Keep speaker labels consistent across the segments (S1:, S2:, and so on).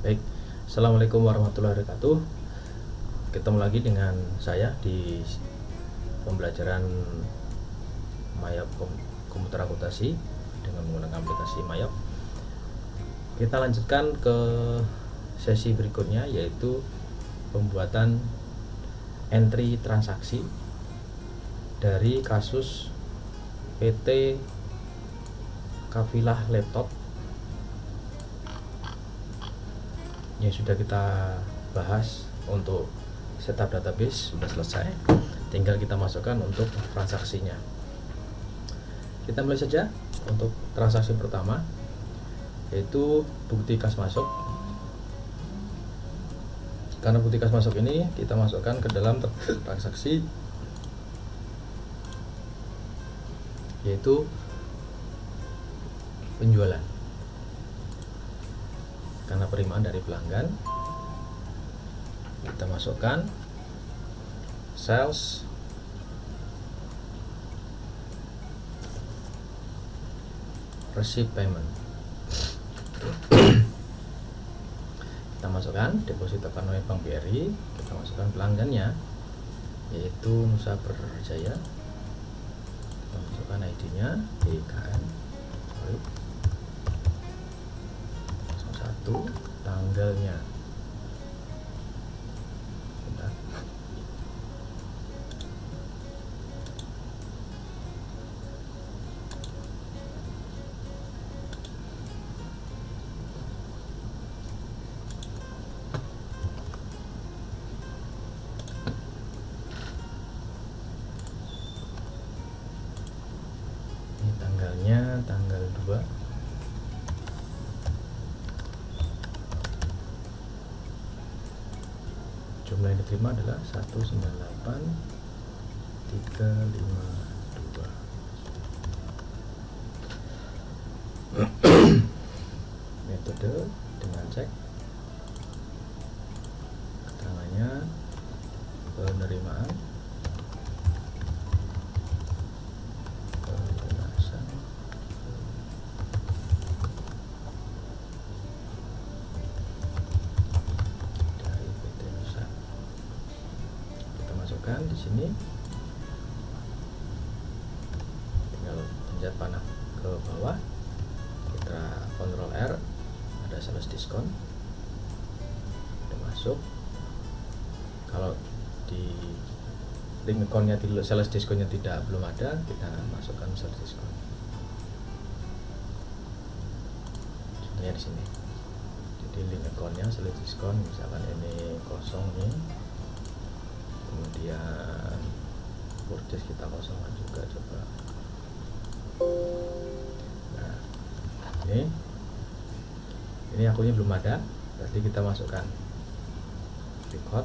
S1: Baik, Assalamualaikum warahmatullahi wabarakatuh. Ketemu lagi dengan saya di pembelajaran Mayap komputer akuntansi dengan menggunakan aplikasi Mayap. Kita lanjutkan ke sesi berikutnya, yaitu pembuatan entry transaksi dari kasus PT Kafilah Laptop yang sudah kita bahas. Untuk setup database sudah selesai, tinggal kita masukkan untuk transaksinya. Kita mulai saja untuk transaksi pertama, yaitu bukti kas masuk. Karena bukti kas masuk ini kita masukkan ke dalam transaksi, yaitu penjualan. Karena penerimaan dari pelanggan, kita masukkan sales receipt payment. Kita masukkan deposito karena Bank BRI, kita masukkan pelanggannya yaitu Nusa Berjaya, kita masukkan ID-nya DKN 01, tanggalnya tanggal 2. Jumlah yang diterima adalah 198.352. Metode dengan cek keterangannya, penerimaan, pelunasan, dari PT Nusa. Kita masukkan di sini, tinggal pencet panah ke bawah, kita Ctrl R, ada sales diskon, udah masuk. Kalau di link account-nya sales diskonnya belum ada, kita masukkan sales diskon. Contohnya di sini. Jadi link account-nya sales diskon, misalkan ini kosong nih. Kemudian purchase kita kosongan juga, coba. Nah, ini akunnya belum ada, berarti kita masukkan record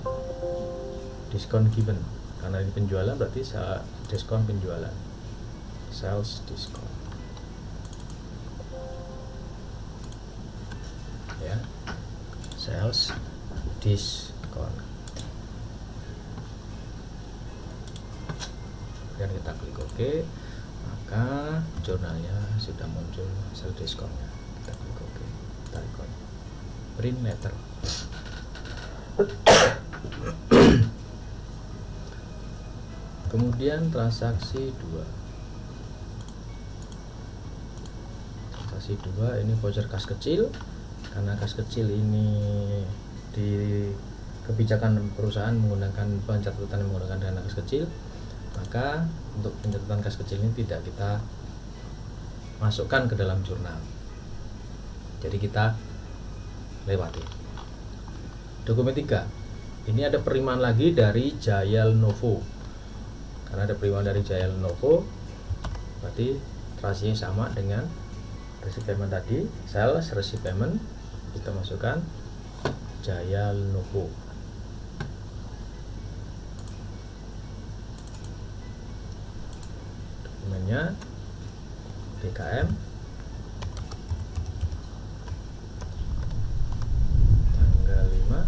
S1: diskon given. Karena ini penjualan, berarti diskon penjualan, sales diskon ya, sales diskon. Kemudian kita klik OK, maka jurnalnya sudah muncul hasil diskonnya. Kita klik OK, kita record print letter. Kemudian transaksi 2. Transaksi 2 ini voucher kas kecil. Karena kas kecil ini di kebijakan perusahaan menggunakan pencatatan menggunakan dana kas kecil, maka untuk pencatatan kas kecil ini tidak kita masukkan ke dalam jurnal. Jadi kita lewati. Dokumen 3. Ini ada penerimaan lagi dari Jaya Lenovo. Karena ada penerimaan dari Jaya Lenovo, berarti transaksinya sama dengan receipt payment tadi, sales receipt payment. Kita masukkan Jaya Lenovo. Dokumennya DKM tanggal 5,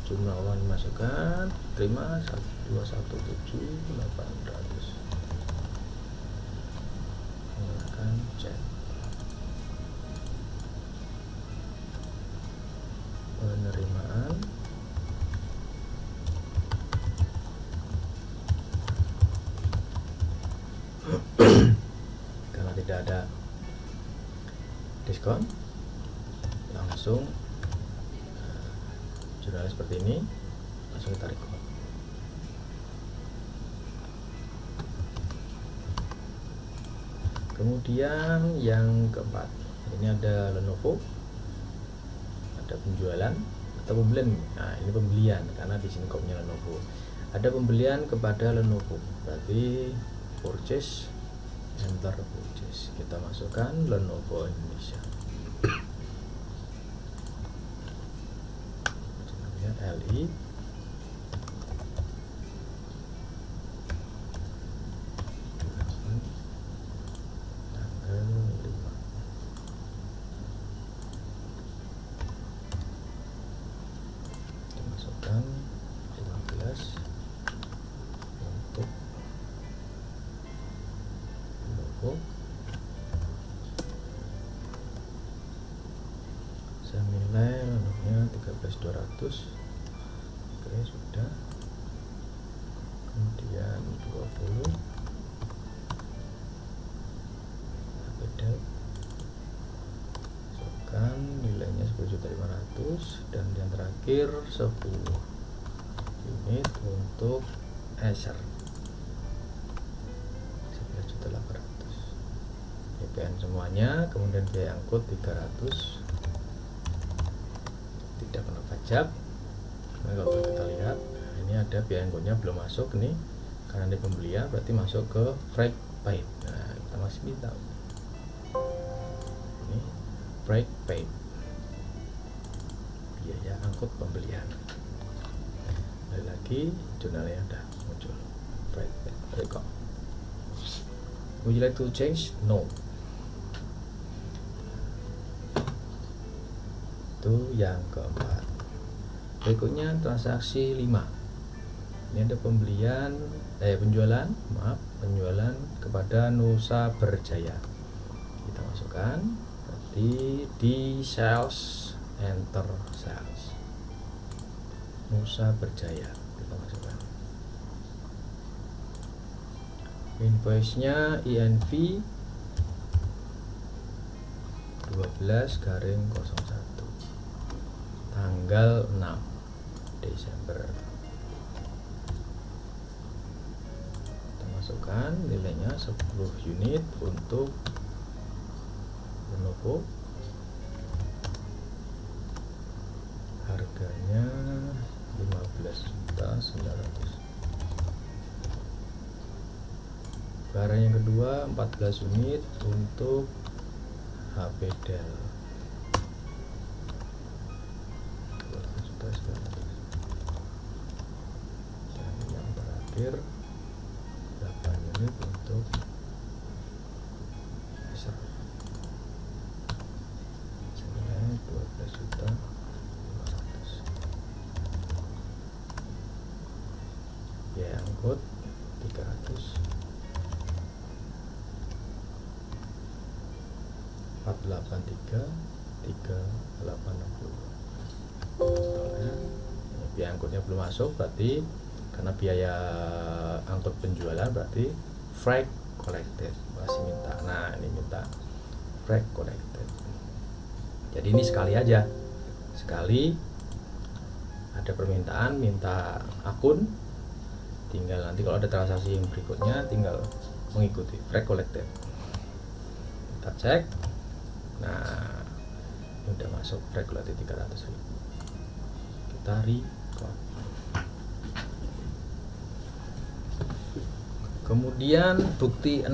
S1: jumlah uang dimasukkan, terima 1217800. Menggunakan chat. penerimaan karena tidak ada diskon, langsung jurnalnya seperti ini, langsung kita record. Kemudian yang keempat, ini ada Lenovo, ada penjualan atau pembelian. Nah, ini pembelian karena di sini kopnya Lenovo. Ada pembelian kepada Lenovo, berarti purchase, enter purchase. Kita masukkan Lenovo Indonesia. LI tanggal 5. Kita masukkan 15 untuk logo. Saya nilai lalunya 13.200. Oke, sudah. Kemudian 20 beda, masukkan nilainya 10.500.000, dan yang terakhir 10 unit untuk Acer 11.800.000. PPN semuanya, kemudian biaya angkut 300, tidak kena pajak. Nah, kalau kita lihat, ini ada biaya angkutnya belum masuk nih, karena ini pembelian, berarti masuk ke freight paid. Nah, kita masih minta ini freight paid, biaya angkut pembelian. Lagi jurnalnya udah muncul, freight paid record. Would you like to change? No. Itu yang keempat. Berikutnya transaksi 5. Ini ada penjualan kepada Nusa Berjaya. Kita masukkan, berarti di sales, enter sales Nusa Berjaya, kita masukkan. Invoice-nya INV 12/01 tanggal 6 Desember. Kita masukkan nilainya 10 unit untuk Lenovo, harganya 15.900.000. Barang yang kedua 14 unit untuk HP Dell, 12.900.000. Dan yang terakhir 8 unit untuk Acer, senilai 12.500.000. Biaya angkut 300, 483.360. Biaya angkutnya belum masuk, berarti karena biaya angkut penjualan, berarti freight collected masih minta. Nah, ini minta freight collected. Jadi ini sekali aja, sekali ada permintaan minta akun, tinggal nanti kalau ada transaksi yang berikutnya tinggal mengikuti freight collected. Kita cek. Nah, ini udah masuk freight collected 300.000. Kita record. Kemudian bukti 6.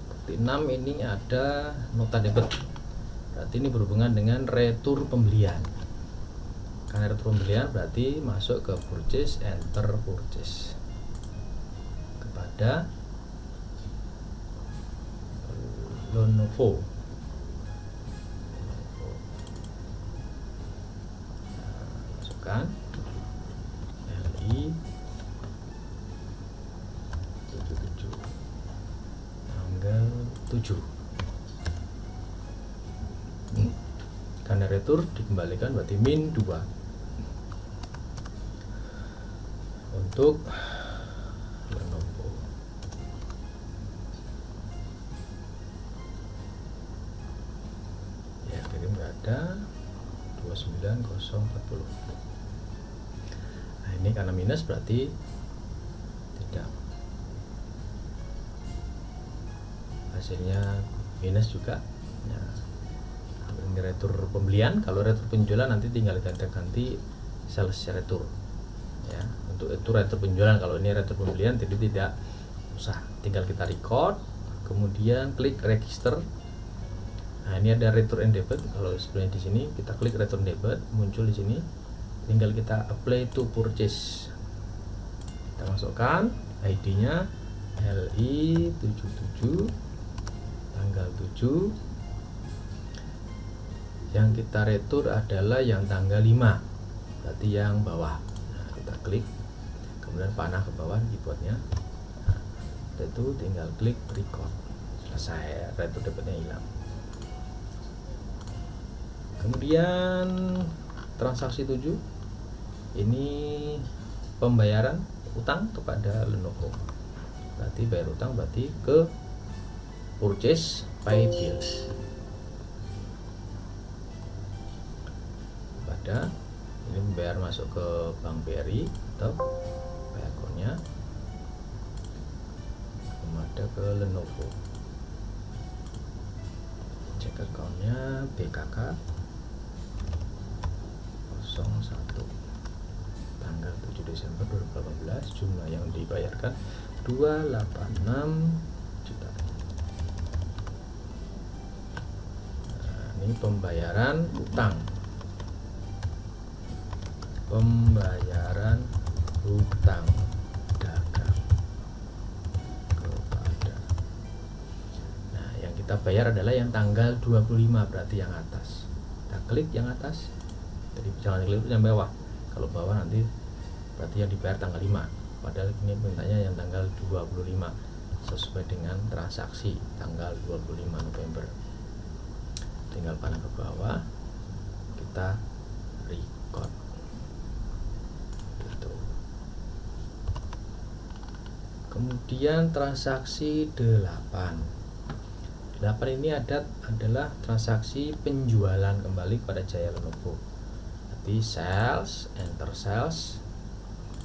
S1: Bukti 6 ini ada nota debit. Berarti ini berhubungan dengan retur pembelian. Karena retur pembelian berarti masuk ke purchase, enter purchase kepada Lenovo. Masukkan LI 77 tanggal 7. dana retur dikembalikan berarti min 2. Untuk Lenovo ya, kirim nggak ada 29040. Nah ini karena minus berarti tidak, hasilnya minus juga ya. Ini retur pembelian. Kalau retur penjualan nanti tinggal kita ganti sales retur ya. Untuk itu retur penjualan, kalau ini retur pembelian jadi tidak usah, tinggal kita record kemudian klik register. Nah ini ada return and debit. Kalau sebenarnya di sini kita klik return debit, muncul di sini, tinggal kita apply to purchase. Kita masukkan ID-nya LI77 tanggal 7. Yang kita retur adalah yang tanggal 5, berarti yang bawah. Nah, kita klik, kemudian panah ke bawah keyboardnya. Nah, itu tinggal klik record, selesai, retur debitnya hilang. Kemudian transaksi 7 ini pembayaran utang kepada Lenovo, berarti bayar utang berarti ke purchase pay bills. Pada ini membayar masuk ke Bank BRI atau pay account-nya kepada ke Lenovo. Cek account-nya BKK 01 tanggal 7 Desember 2018, jumlah yang dibayarkan 286 juta. Nah, ini pembayaran utang, pembayaran hutang dagang kepada. Nah, yang kita bayar adalah yang tanggal 25, berarti yang atas. Kita klik yang atas, jadi jangan klik yang bawah. Kalau bawah nanti berarti yang dibayar tanggal 5, padahal ini mintanya yang tanggal 25 sesuai dengan transaksi tanggal 25 November. Tinggal panah ke bawah, kita record gitu. Kemudian transaksi 8 ini adalah transaksi penjualan kembali kepada Jaya Lenovo. Nanti sales, enter sales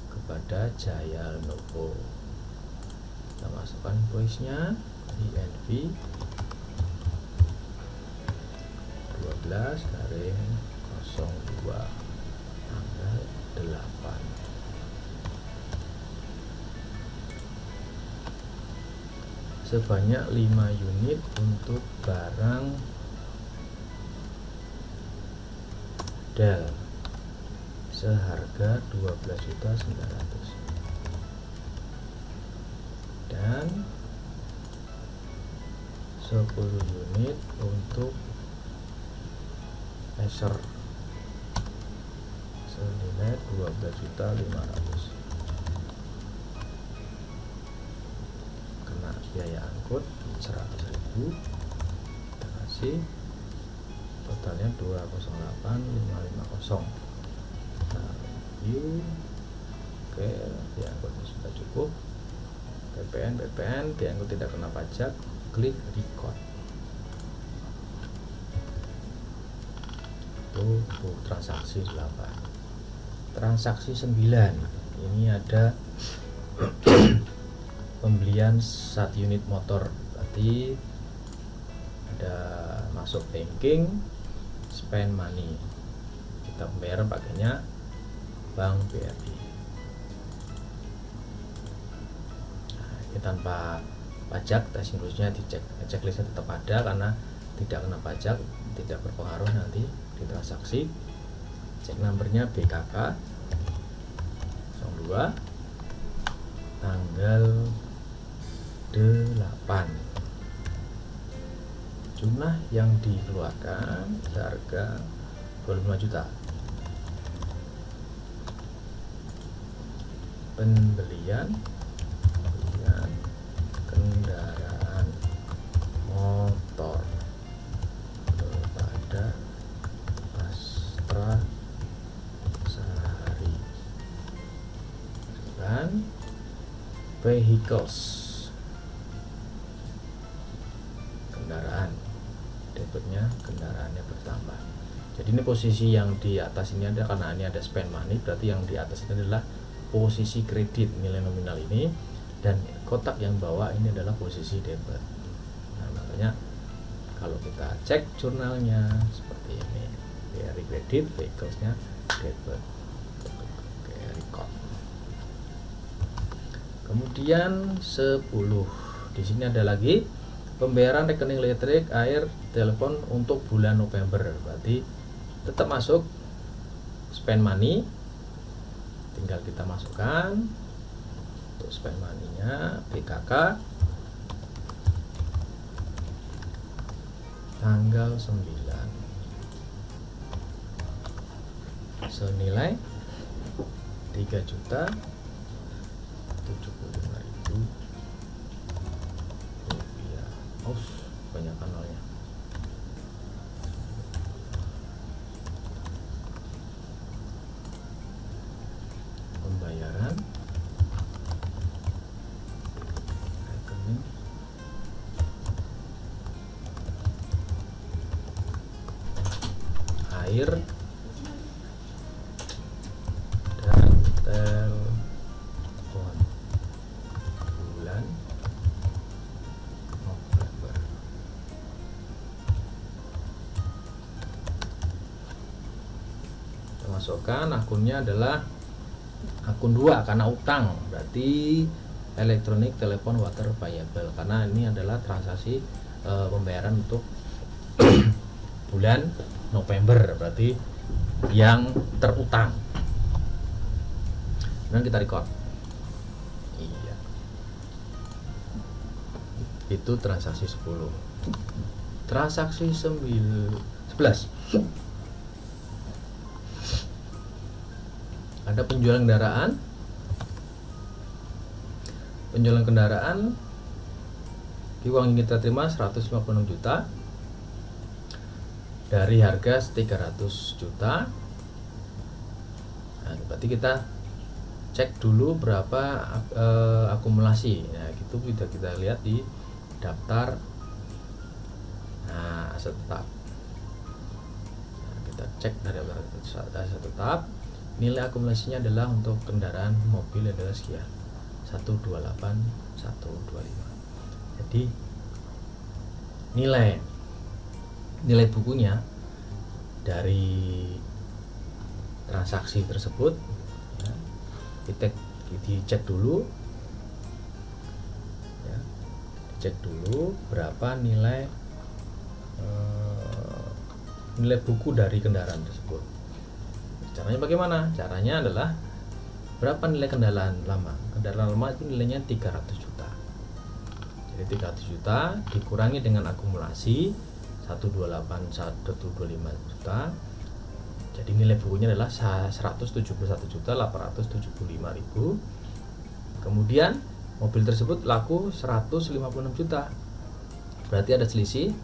S1: kepada Jaya Lenovo. Kita masukkan invoice-nya, INV 12/02 tanggal 8. Sebanyak 5 unit untuk barang Dell seharga 12.900 dan 10 unit untuk Acer senilai 12.500. Kena biaya angkut 100.000. Kita kasih totalnya 208.550. Oke, diangkutnya sudah cukup. PPN diangkut tidak kena pajak, klik record. Itu transaksi 8. Transaksi 9 ini ada pembelian 1 unit motor, berarti ada masuk banking, spend money. Kita pembayaran pakainya Bank BRI. Nah, ini tanpa pajak, tes invoice-nya dicek, checklistnya tetap ada karena tidak kena pajak, tidak berpengaruh nanti di transaksi. Cek numbernya BKK 02 tanggal 8. Jumlah yang dikeluarkan seharga 25 juta. Pembelian kendaraan motor kepada kemudian vehicles, kendaraan, debitnya kendaraannya bertambah. Jadi ini posisi yang di atas ini ada, karena ini ada spend money, berarti yang di atas ini adalah posisi kredit nilai nominal ini, dan kotak yang bawah ini adalah posisi debit. Nah, makanya kalau kita cek jurnalnya seperti ini, dari kredit, vehiclesnya debit. Oke, record. Kemudian 10. Di sini ada lagi pembayaran rekening listrik, air, telepon untuk bulan November. Berarti tetap masuk spend money, tinggal kita masukkan untuk spend money-nya BKK tanggal 9 senilai 3.075.000 rupiah. Banyak nolnya. Pembayaran rekening air dan telepon bulan November. Kita masukkan akunnya adalah akun 2 karena utang, berarti elektronik, telepon, water, payable, karena ini adalah transaksi pembayaran untuk bulan November, berarti yang terutang. Dan kita record. Iya. Itu transaksi 10. Transaksi 11. Ada penjualan kendaraan. Penjualan kendaraan, uang yang kita terima 156 juta dari harga 300 juta. Nah, berarti kita cek dulu berapa akumulasi. Nah, itu bisa kita lihat di daftar aset tetap. Nah, kita cek dari aset tetap. Nilai akumulasinya adalah untuk kendaraan mobil adalah sekian, 128.125. Jadi nilai bukunya dari transaksi tersebut ya, kita dicek dulu ya, dicek dulu berapa nilai buku dari kendaraan tersebut. Caranya bagaimana? Caranya adalah berapa nilai kendaraan lama? Kendaraan lama itu nilainya 300 juta. Jadi 300 juta dikurangi dengan akumulasi 128.125 juta. Jadi nilai bukunya adalah 171.875.000. Kemudian mobil tersebut laku 156 juta. Berarti ada selisih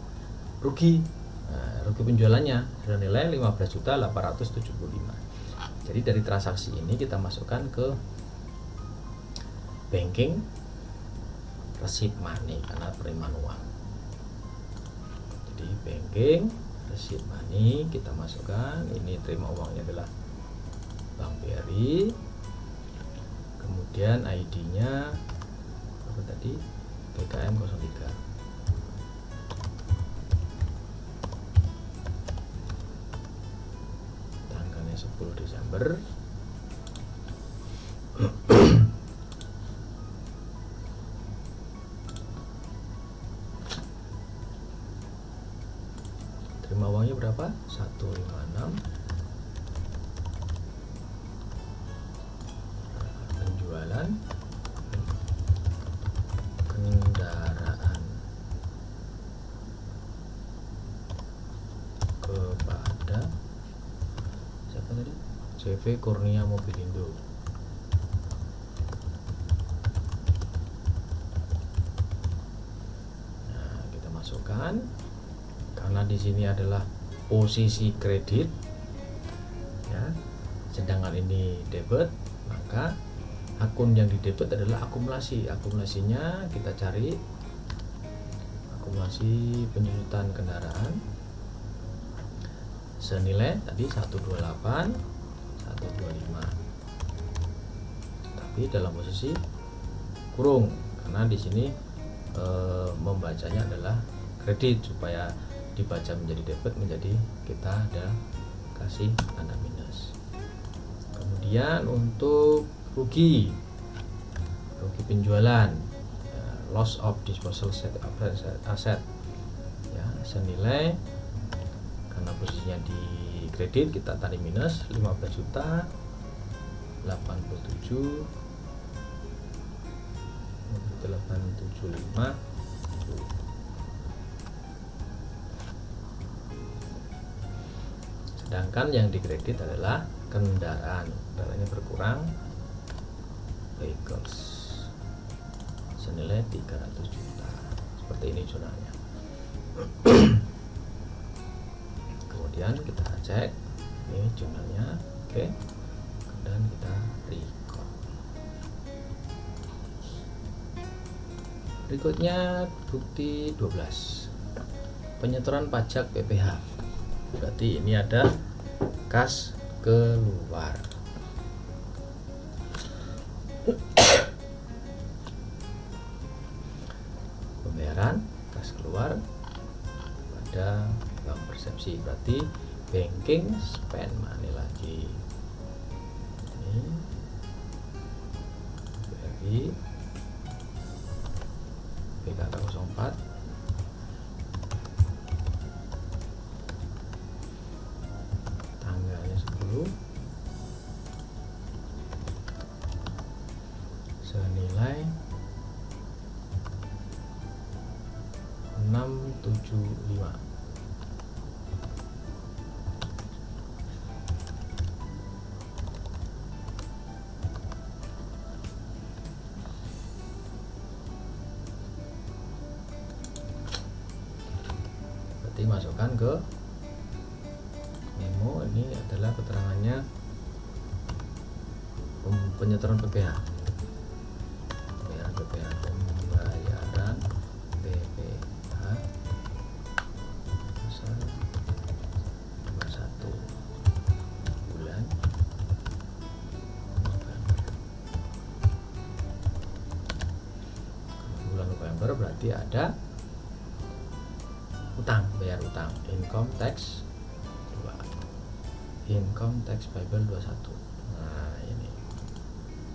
S1: rugi. Nah, rugi penjualannya senilai 15.875. Jadi dari transaksi ini kita masukkan ke banking receipt money karena penerimaan uang. Jadi banking receipt money kita masukkan, ini terima uangnya adalah Bank BRI. Kemudian ID-nya apa tadi? BKM 03. Tanggalnya 10 Desember. Terima uangnya berapa? 156. Penjualan kendaraan kepada siapa tadi? CV Kurnia Mobilindo. Nah, kita masukkan. Karena di sini adalah posisi kredit ya, sedangkan ini debit, maka akun yang di debit adalah akumulasinya kita cari akumulasi penyusutan kendaraan senilai tadi 128 125, tapi dalam posisi kurung karena di sini membacanya adalah kredit, supaya dibaca menjadi debit menjadi kita ada kasih tanda minus. Kemudian untuk rugi penjualan, loss of disposal asset ya, senilai karena posisinya di kredit kita tarik minus 15 juta 87 875. Sedangkan yang dikredit adalah kendaraannya berkurang, vehicles senilai 300 juta. Seperti ini jurnalnya. Kemudian kita cek ini jurnalnya, oke. Dan kita record. Berikutnya bukti 12, penyetoran pajak PPh. Berarti ini ada kas keluar. Pembayaran kas keluar pada bank persepsi, berarti banking spend money lagi. Ini BRI BKK 04 tanggalnya 10 senilai 675. Masukkan ke memo. Ini adalah keterangannya penyetoran PPh. Pembayaran PPh pasal 21 bulan November, berarti ada utang, bayar utang, income tax payable 21. Nah, ini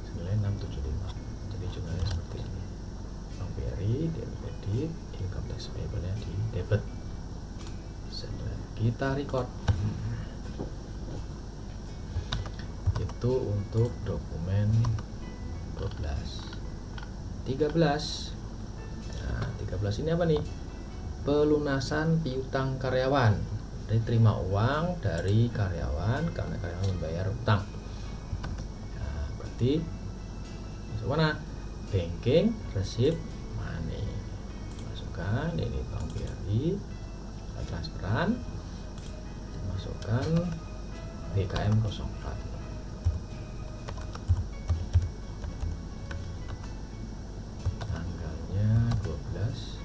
S1: senilai 675. Jadi jumlahnya seperti ini. Bank BRI di kredit, income tax payable-nya di debit. Kita record. Itu untuk dokumen 12. 13. Nah, 13 ini apa nih? Pelunasan piutang karyawan. Diterima uang dari karyawan karena karyawan membayar utang. Nah, berarti masuk mana? Banking receipt money. Masukkan ini Bank BRI, transferan. Masukkan BKM 04. Tanggalnya 12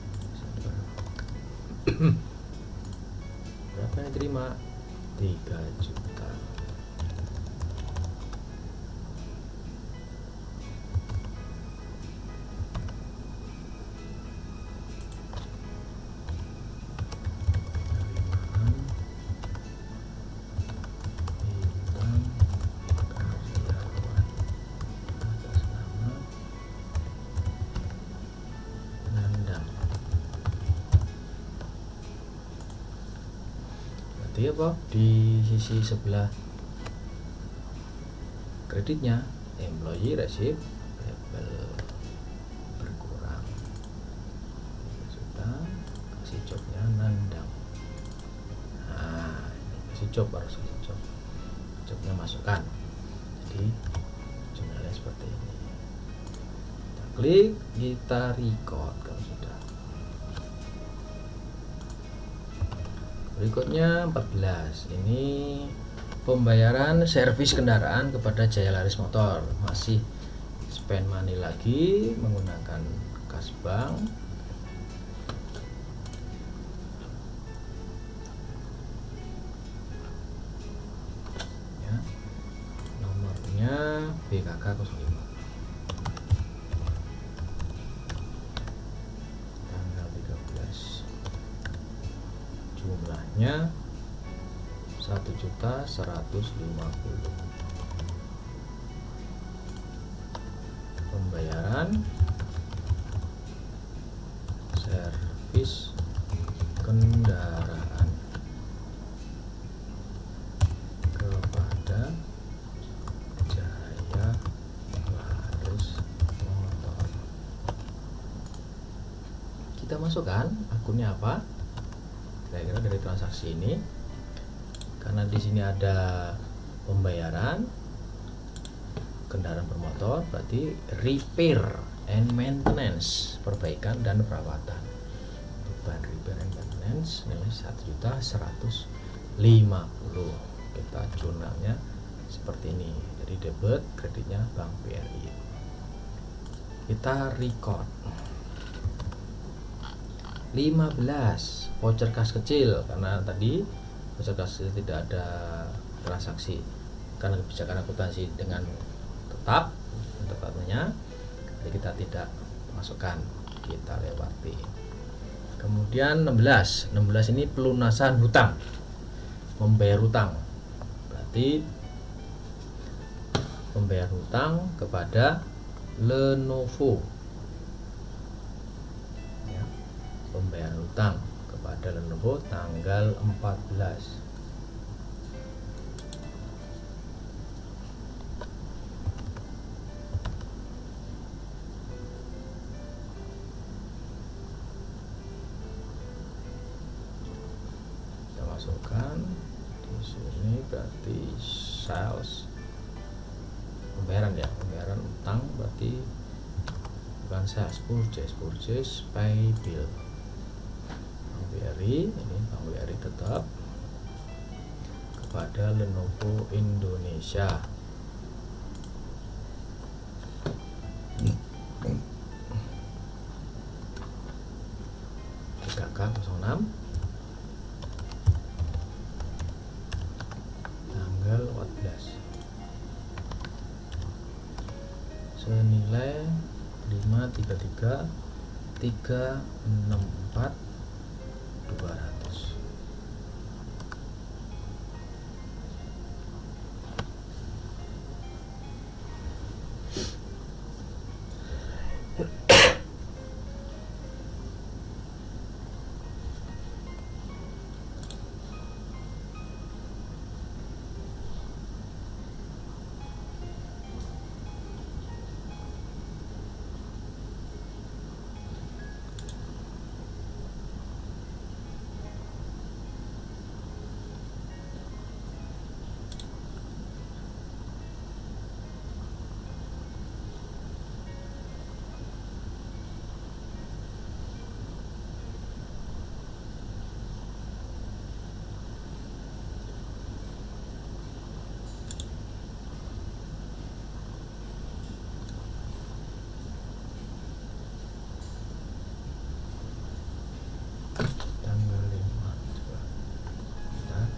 S1: berapa yang diterima? 3 juta. Apa di sisi sebelah kreditnya employee receipt payable berkurang, sudah kasih jobnya nandang. Nah, ini kasih job, harus kasih jobnya masukkan, jadi jumlahnya seperti ini. Kita klik, kita record kalau sudah. Berikutnya 14, ini pembayaran servis kendaraan kepada Jaya Laris Motor, masih spend money lagi menggunakan kas bank. Ya, nomornya BKK 05. Tanggal 13. Jumlahnya 1.150.000. Pembayaran servis kendaraan kepada Jaya Laris Motor. Kita masukkan akunnya apa kira-kira dari transaksi ini, karena di sini ada pembayaran kendaraan bermotor, berarti repair and maintenance, perbaikan dan perawatan. Beban repair and maintenance nilai 1.150.000. Kita jurnalnya seperti ini. Jadi debit, kreditnya Bank BRI. Kita record 15 voucher kas kecil, karena tadi voucher kas kecil tidak ada transaksi karena kebijakan akuntansi dengan tetap tepatnya, jadi kita tidak masukkan, kita lewati. Kemudian 16 ini pelunasan hutang, membayar hutang, berarti membayar hutang kepada Lenovo ya, pembayaran hutang kepada Lenovo tanggal 14. Masukkan di sini, berarti sales pembayaran ya, pembayaran utang, berarti bukan sales, purchase pay bill. Bank BRI, ini Bank BRI tetap kepada Lenovo Indonesia. BKK 06 tanggal 14 senilai 533.364.200. Tanggal 5 coba. Bentar.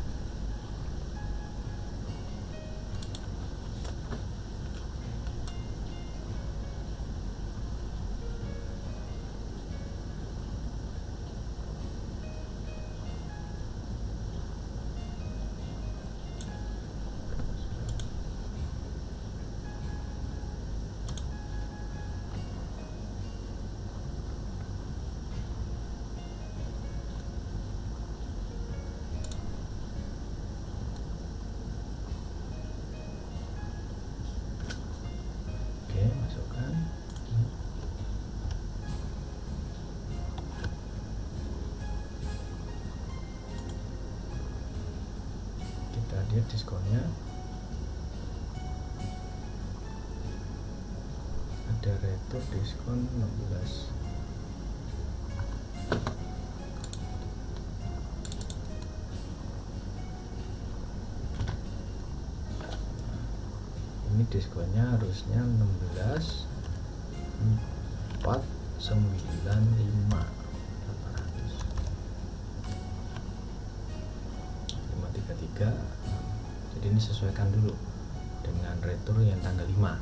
S1: Oke, masukkan. Kita lihat diskonnya. Ada retur diskon 16. Ini diskonnya harusnya 16, 495 800 533. Jadi ini sesuaikan dulu dengan retur yang tanggal 5.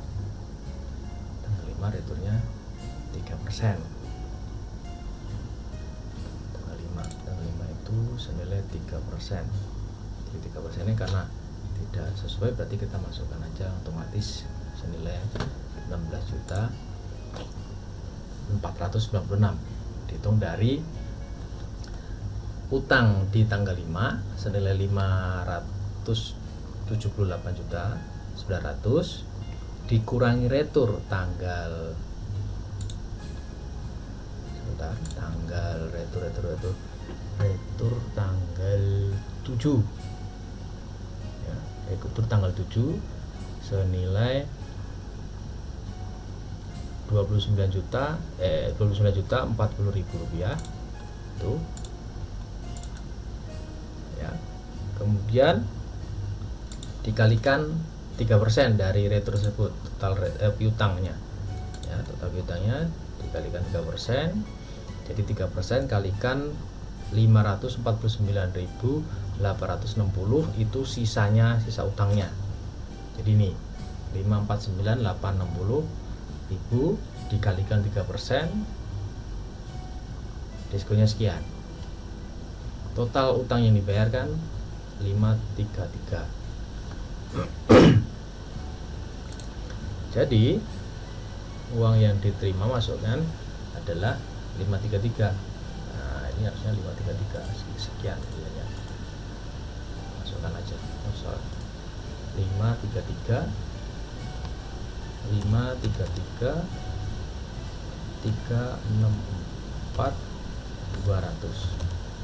S1: Tanggal 5 returnya 3%. Tanggal 5 itu senilai 3%. Jadi 3% ini karena tidak sesuai, berarti kita masukkan aja otomatis senilai 16.496. Dihitung dari utang di tanggal 5 senilai 578.900 dikurangi retur tanggal retur tanggal 7 ya, retur tanggal 7 senilai 29.040.000 rupiah tuh ya. Kemudian dikalikan 3% dari retur tersebut, total piutangnya ya, total piutangnya dikalikan 3%. Jadi 3% kalikan 549.860 itu sisa utangnya. Jadi ini 549.860.000 dikalikan 3%, diskonnya sekian. Total utang yang dibayarkan 533. Jadi uang yang diterima masukkan adalah 533. Nah, ini harusnya 533 sekian nilainya. Masukkan aja. 533 364 200.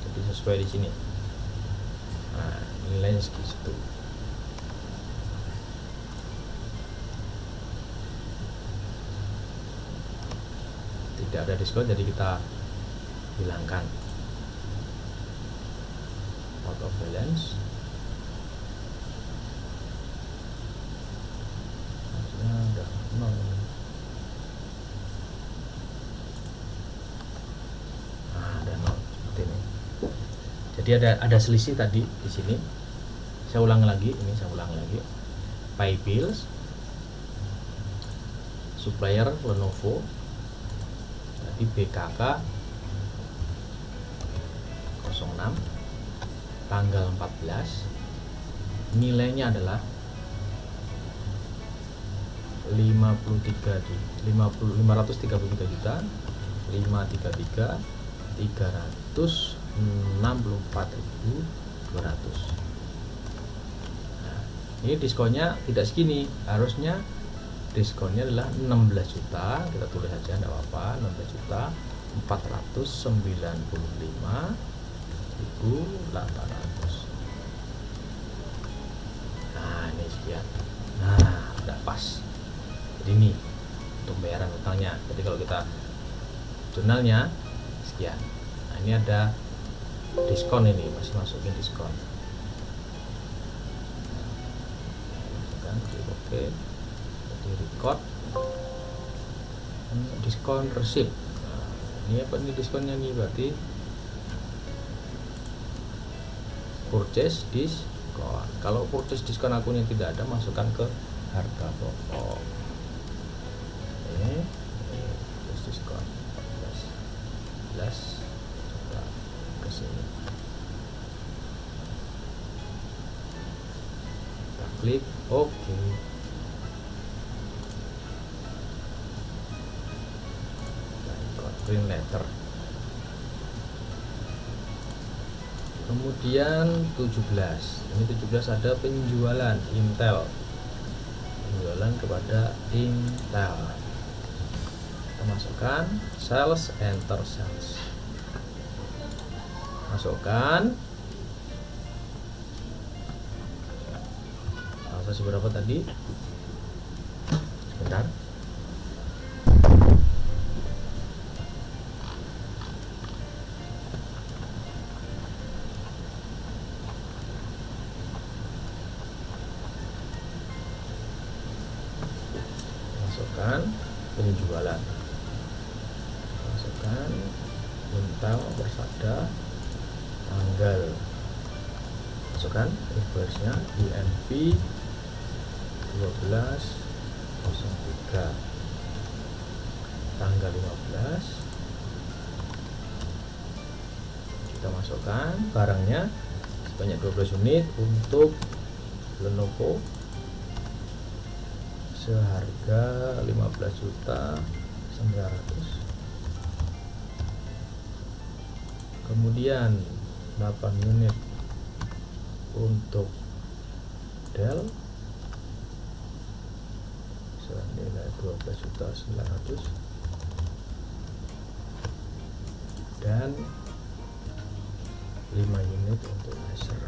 S1: Jadi sesuai di sini. Nah, nilainya segitu. Tidak ada diskon, jadi kita hilangkan out of balance. Harusnya udah 0. Nah, ada 0 seperti ini. Jadi ada selisih tadi di sini. Saya ulang lagi. Pay bills, supplier Lenovo, tadi BKK 06 tanggal 14, nilainya adalah 533.364.200. Nah, ini diskonnya tidak segini, harusnya diskonnya adalah 16 juta, kita tulis aja enggak apa-apa, 16.495.800. Nah, ini sekian. Nah, udah pas. Jadi ini untuk bayaran utangnya. Jadi kalau kita jurnalnya sekian. Nah, ini ada diskon, ini masih masukin diskon. Masukkan, oke. Jadi record diskon receipt. Nah, ini apa nih diskonnya nih, berarti purchase diskon. Kalau purchase diskon akunnya tidak ada, masukkan ke harga pokok. Ini diskon 14 coba ke sini. Kita klik oke. Print letter. Kemudian 17. Ini 17 ada penjualan Intel. Penjualan kepada Intel. Kita masukkan sales, enter sales. Masukkan. Transaksi berapa tadi? Sebentar. Masukkan penjualan. masukkan untel bersabda tanggal, masukkan invoice-nya INV 12.03 tanggal 15. Kita masukkan barangnya sebanyak 12 unit untuk Lenovo seharga 15.900.000. Kemudian 8 unit untuk Dell senilai 12.900.000 dan 5 unit untuk Acer.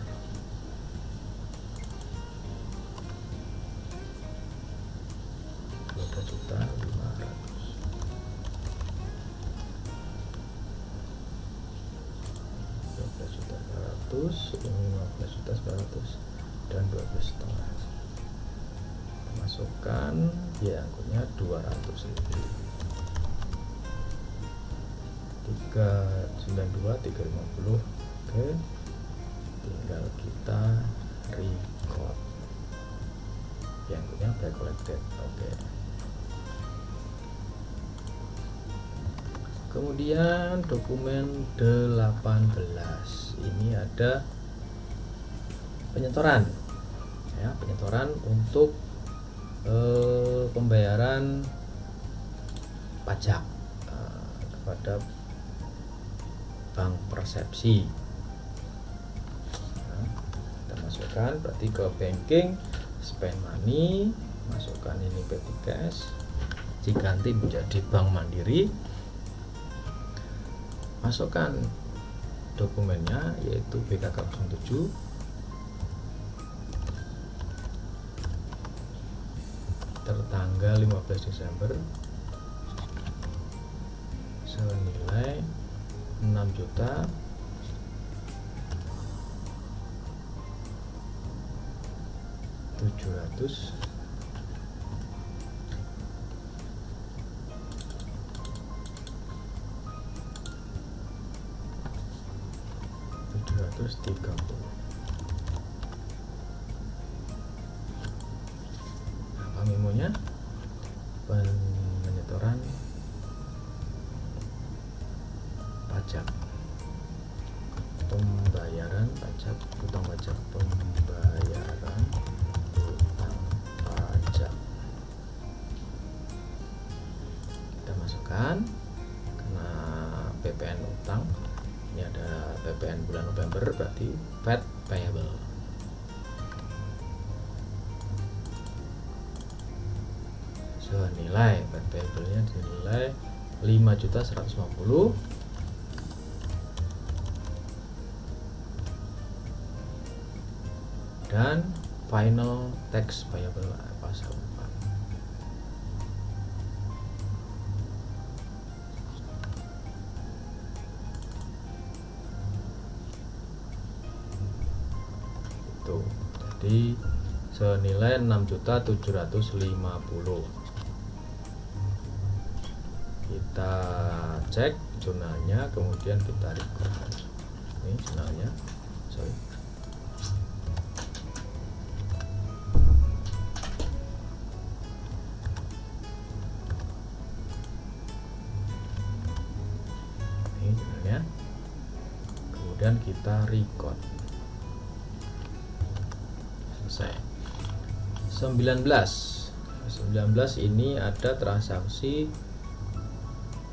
S1: Ini 15.900.000 dan 12,5. Masukkan biaya angkutnya 200.000. 392 350. Oke, tinggal kita record biaya angkutnya by collected. Oke. Kemudian dokumen 18 ini ada penyetoran ya, penyetoran untuk pembayaran pajak kepada Bank Persepsi. Nah, kita masukkan berarti ke banking, spend money, masukkan ini petty cash, diganti menjadi Bank Mandiri. Masukkan dokumennya yaitu BKK 07 tertanggal 15 Desember senilai 6 juta 700 730. Apa memonya? Penyetoran pajak, pembayaran pajak, utang pajak, pembayaran utang pajak. Kita masukkan karena PPN utang. Ini ada PPN bulan November, berarti VAT payable. Senilai VAT payable-nya dinilai 5.150.000 dan final tax payable pasal 4. Jadi senilai 6.750.000. Kita cek jurnalnya, kemudian kita record. Ini jurnalnya, sorry. Ini jurnalnya. Kemudian kita record. 19 ini ada transaksi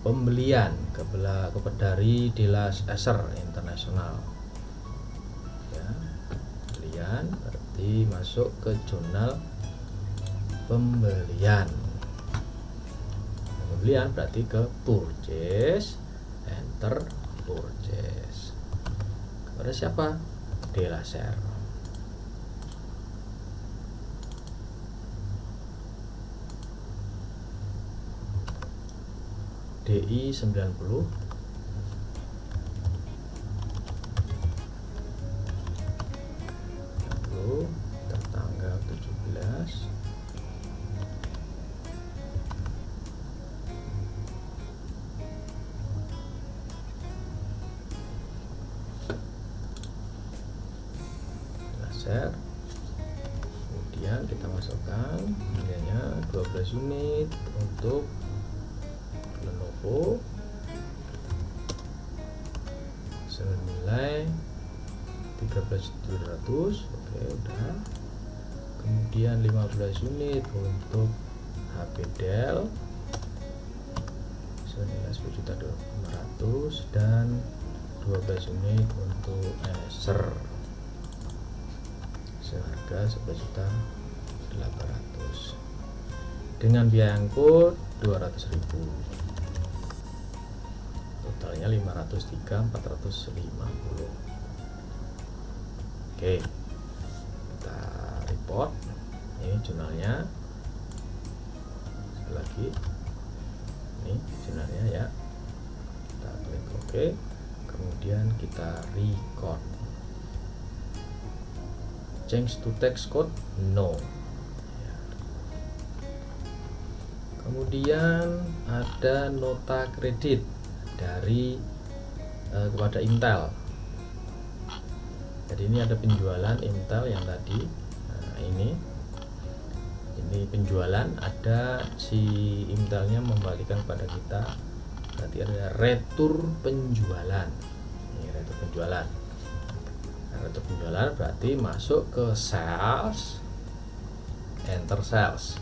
S1: pembelian dari Delas Acer International ya, pembelian berarti masuk ke jurnal pembelian berarti ke purchase, enter purchase kepada siapa? Delas Acer. DI 90 tertanggal 17 1 unit untuk Lenovo senilai 13.700. Oke, udah. Kemudian 15 unit untuk HP Dell senilai 10.500 dan 12 unit untuk Acer seharga 11.800 dengan biaya angkut 200.000. Totalnya 503.450. Oke, kita report. Ini jurnalnya. Sekali lagi, ini jurnalnya ya. Kita klik OK. Kemudian kita record. Change to text code, no. Ya. Kemudian ada nota kredit dari kepada Intel. Jadi ini ada penjualan Intel yang tadi. Nah, ini penjualan, ada si Intelnya membalikan pada kita. Berarti ada retur penjualan. Ini retur penjualan. Nah, retur penjualan berarti masuk ke sales, enter sales.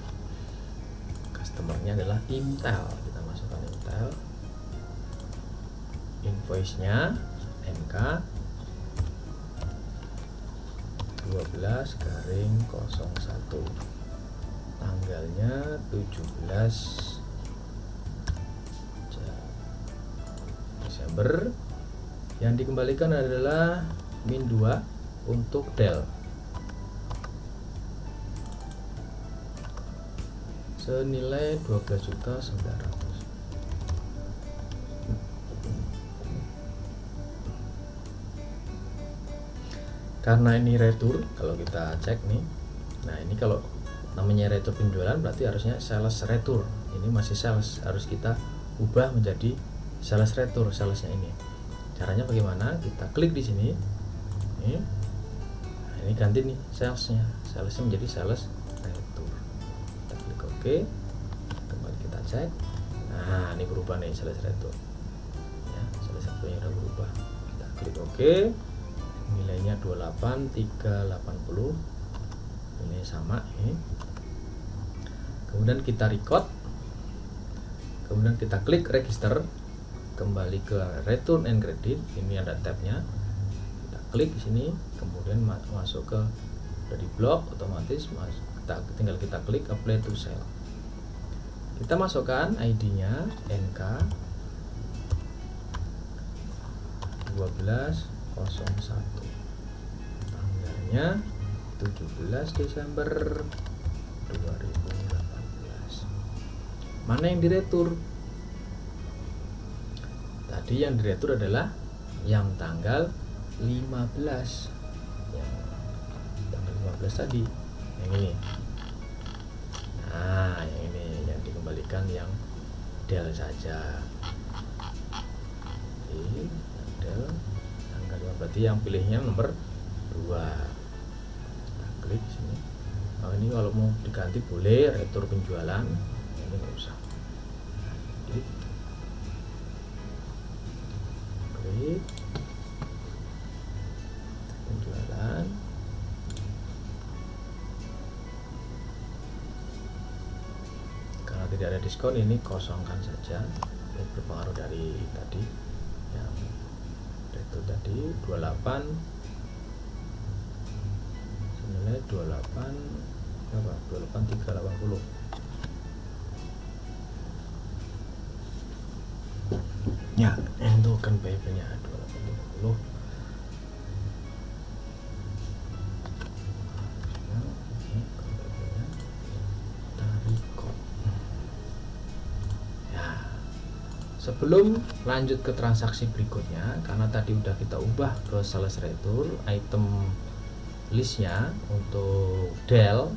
S1: Customernya adalah Intel. Kita masukkan Intel. Invoice-nya NK 12/01. Tanggalnya 17 Desember. Yang dikembalikan adalah min 2 untuk Dell senilai 12.900. Karena ini retur, kalau kita cek nih, nah ini kalau namanya retur penjualan berarti harusnya sales retur. Ini masih sales, harus kita ubah menjadi sales retur, salesnya ini. Caranya bagaimana? Kita klik di sini. Nah, ini ganti nih salesnya menjadi sales retur. Kita klik OK. Kembali kita cek. Nah, ini berubah nih sales retur. Ya, sales returnya udah berubah. Kita klik OK. Nilainya 28.380. Ini sama ini. Kemudian kita record. Kemudian kita klik register. Kembali ke return and credit. Ini ada tabnya. Kita klik di sini. Kemudian masuk ke dari blok otomatis. Tinggal kita klik apply to sell. Kita masukkan ID-nya NK 12/01. Tanggalnya 17 Desember 2018. Mana yang diretur? Tadi yang diretur adalah yang tanggal 15. Yang tanggal 15 tadi. Yang ini. Nah, yang ini yang dikembalikan yang Dell saja. Ini Dell tanggal 5, berarti yang pilihnya nomor 2. Kita klik sini. Oh, ini kalau mau diganti boleh retur penjualan, ini nggak usah. Klik penjualan. Karena tidak ada diskon, ini kosongkan saja. Ini berpengaruh dari tadi yang itu tadi 28 senilai 28.380. Ya, itu kan PP-nya 28.380. Sebelum lanjut ke transaksi berikutnya, karena tadi udah kita ubah ke sales retur, item listnya untuk Dell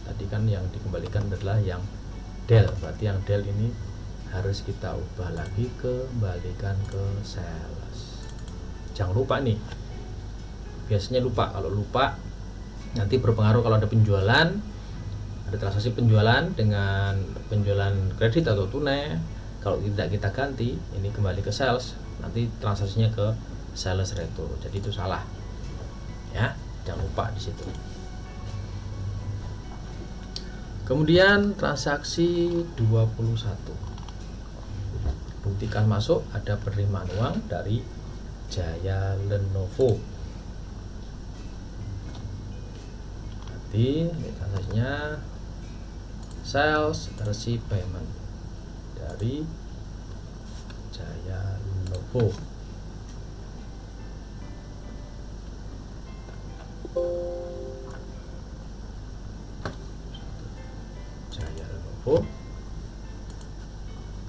S1: tadi kan yang dikembalikan adalah yang Dell, berarti yang Dell ini harus kita ubah lagi, kembalikan ke sales. Jangan lupa nih, biasanya lupa, kalau lupa nanti berpengaruh kalau ada penjualan ada transaksi penjualan dengan penjualan kredit atau tunai. Kalau tidak kita ganti, ini kembali ke sales, nanti transaksinya ke sales retur. Jadi itu salah. Ya, jangan lupa di situ. Kemudian transaksi 21. Buktikan masuk ada penerimaan uang dari Jaya Lenovo. Nanti ini transaksinya sales receive payment dari Jaya Lenovo. Jaya Lenovo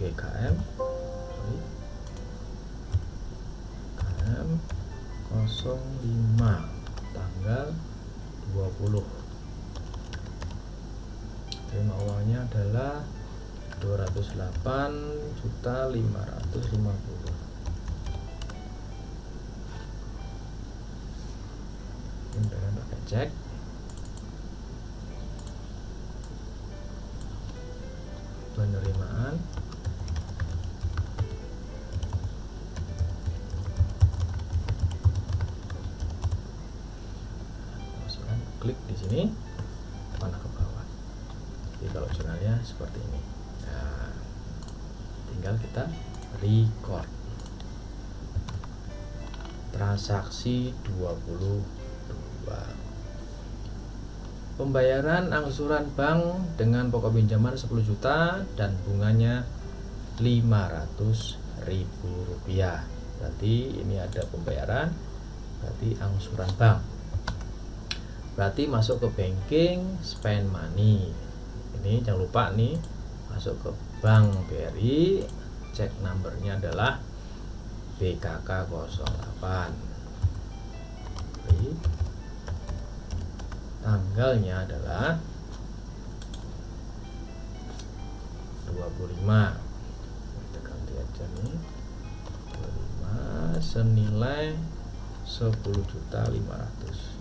S1: GKM KM 05 tanggal 20. Terima uangnya adalah 208.550. Ini dengan pakai cek. Penerimaan masukkan, klik di sini, panah ke bawah. Jadi kalau jurnalnya seperti ini. Nah, tinggal kita record. Transaksi 22. Pembayaran angsuran bank dengan pokok pinjaman 10 juta dan bunganya Rp500.000. Berarti ini ada pembayaran, berarti angsuran bank. Berarti masuk ke banking spend money. Ini jangan lupa nih, masuk ke Bank BRI, cek numbernya adalah BKK 08. Tanggalnya adalah 25. Kita ganti aja nih, 25 senilai 10.500.000.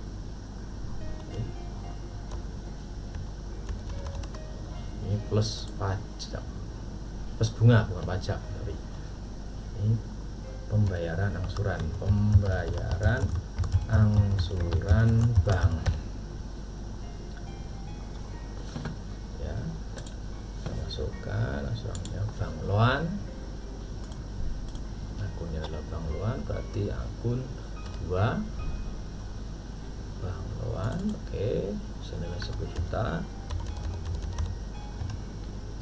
S1: Ini plus pajak, plus bunga, bukan pajak, tapi ini pembayaran angsuran bank. Ya, kita masukkan angsurannya Bank Loan, akunnya adalah Bank Loan, berarti akun 2 Bank Loan. Oke, senilai 10 juta.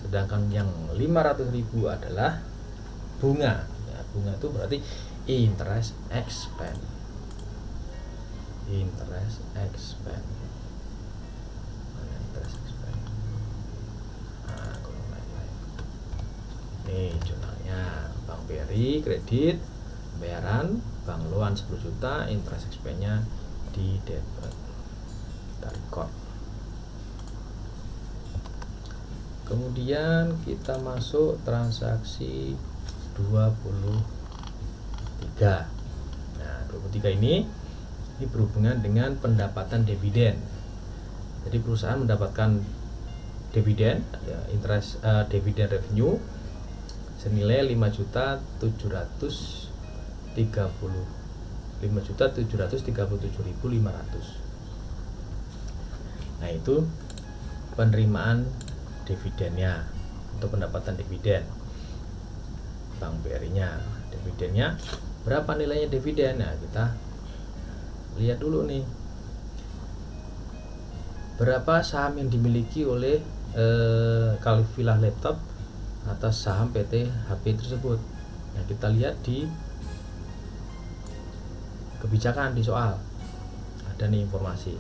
S1: Sedangkan yang 500.000 adalah bunga. Ya, bunga itu berarti interest expense. Interest expense. Mana interest expense? Nah, kalau lain-lain. Nih jurnalnya Bank BRI kredit pembayaran Bank Loan 10 juta, interest expense-nya di debit. Kita record. Kemudian kita masuk transaksi 23. Nah, 23 ini berhubungan dengan pendapatan dividen. Jadi perusahaan mendapatkan dividen, ya, interest dividen revenue senilai 5.737.500. Nah, itu penerimaan dividennya untuk pendapatan dividen Bank BRI-nya. Dividennya berapa nilainya dividen? Nah, kita lihat dulu nih, berapa saham yang dimiliki oleh Kalifilah Laptop atas saham PT HP tersebut. Nah, kita lihat di kebijakan di soal ada nih informasi.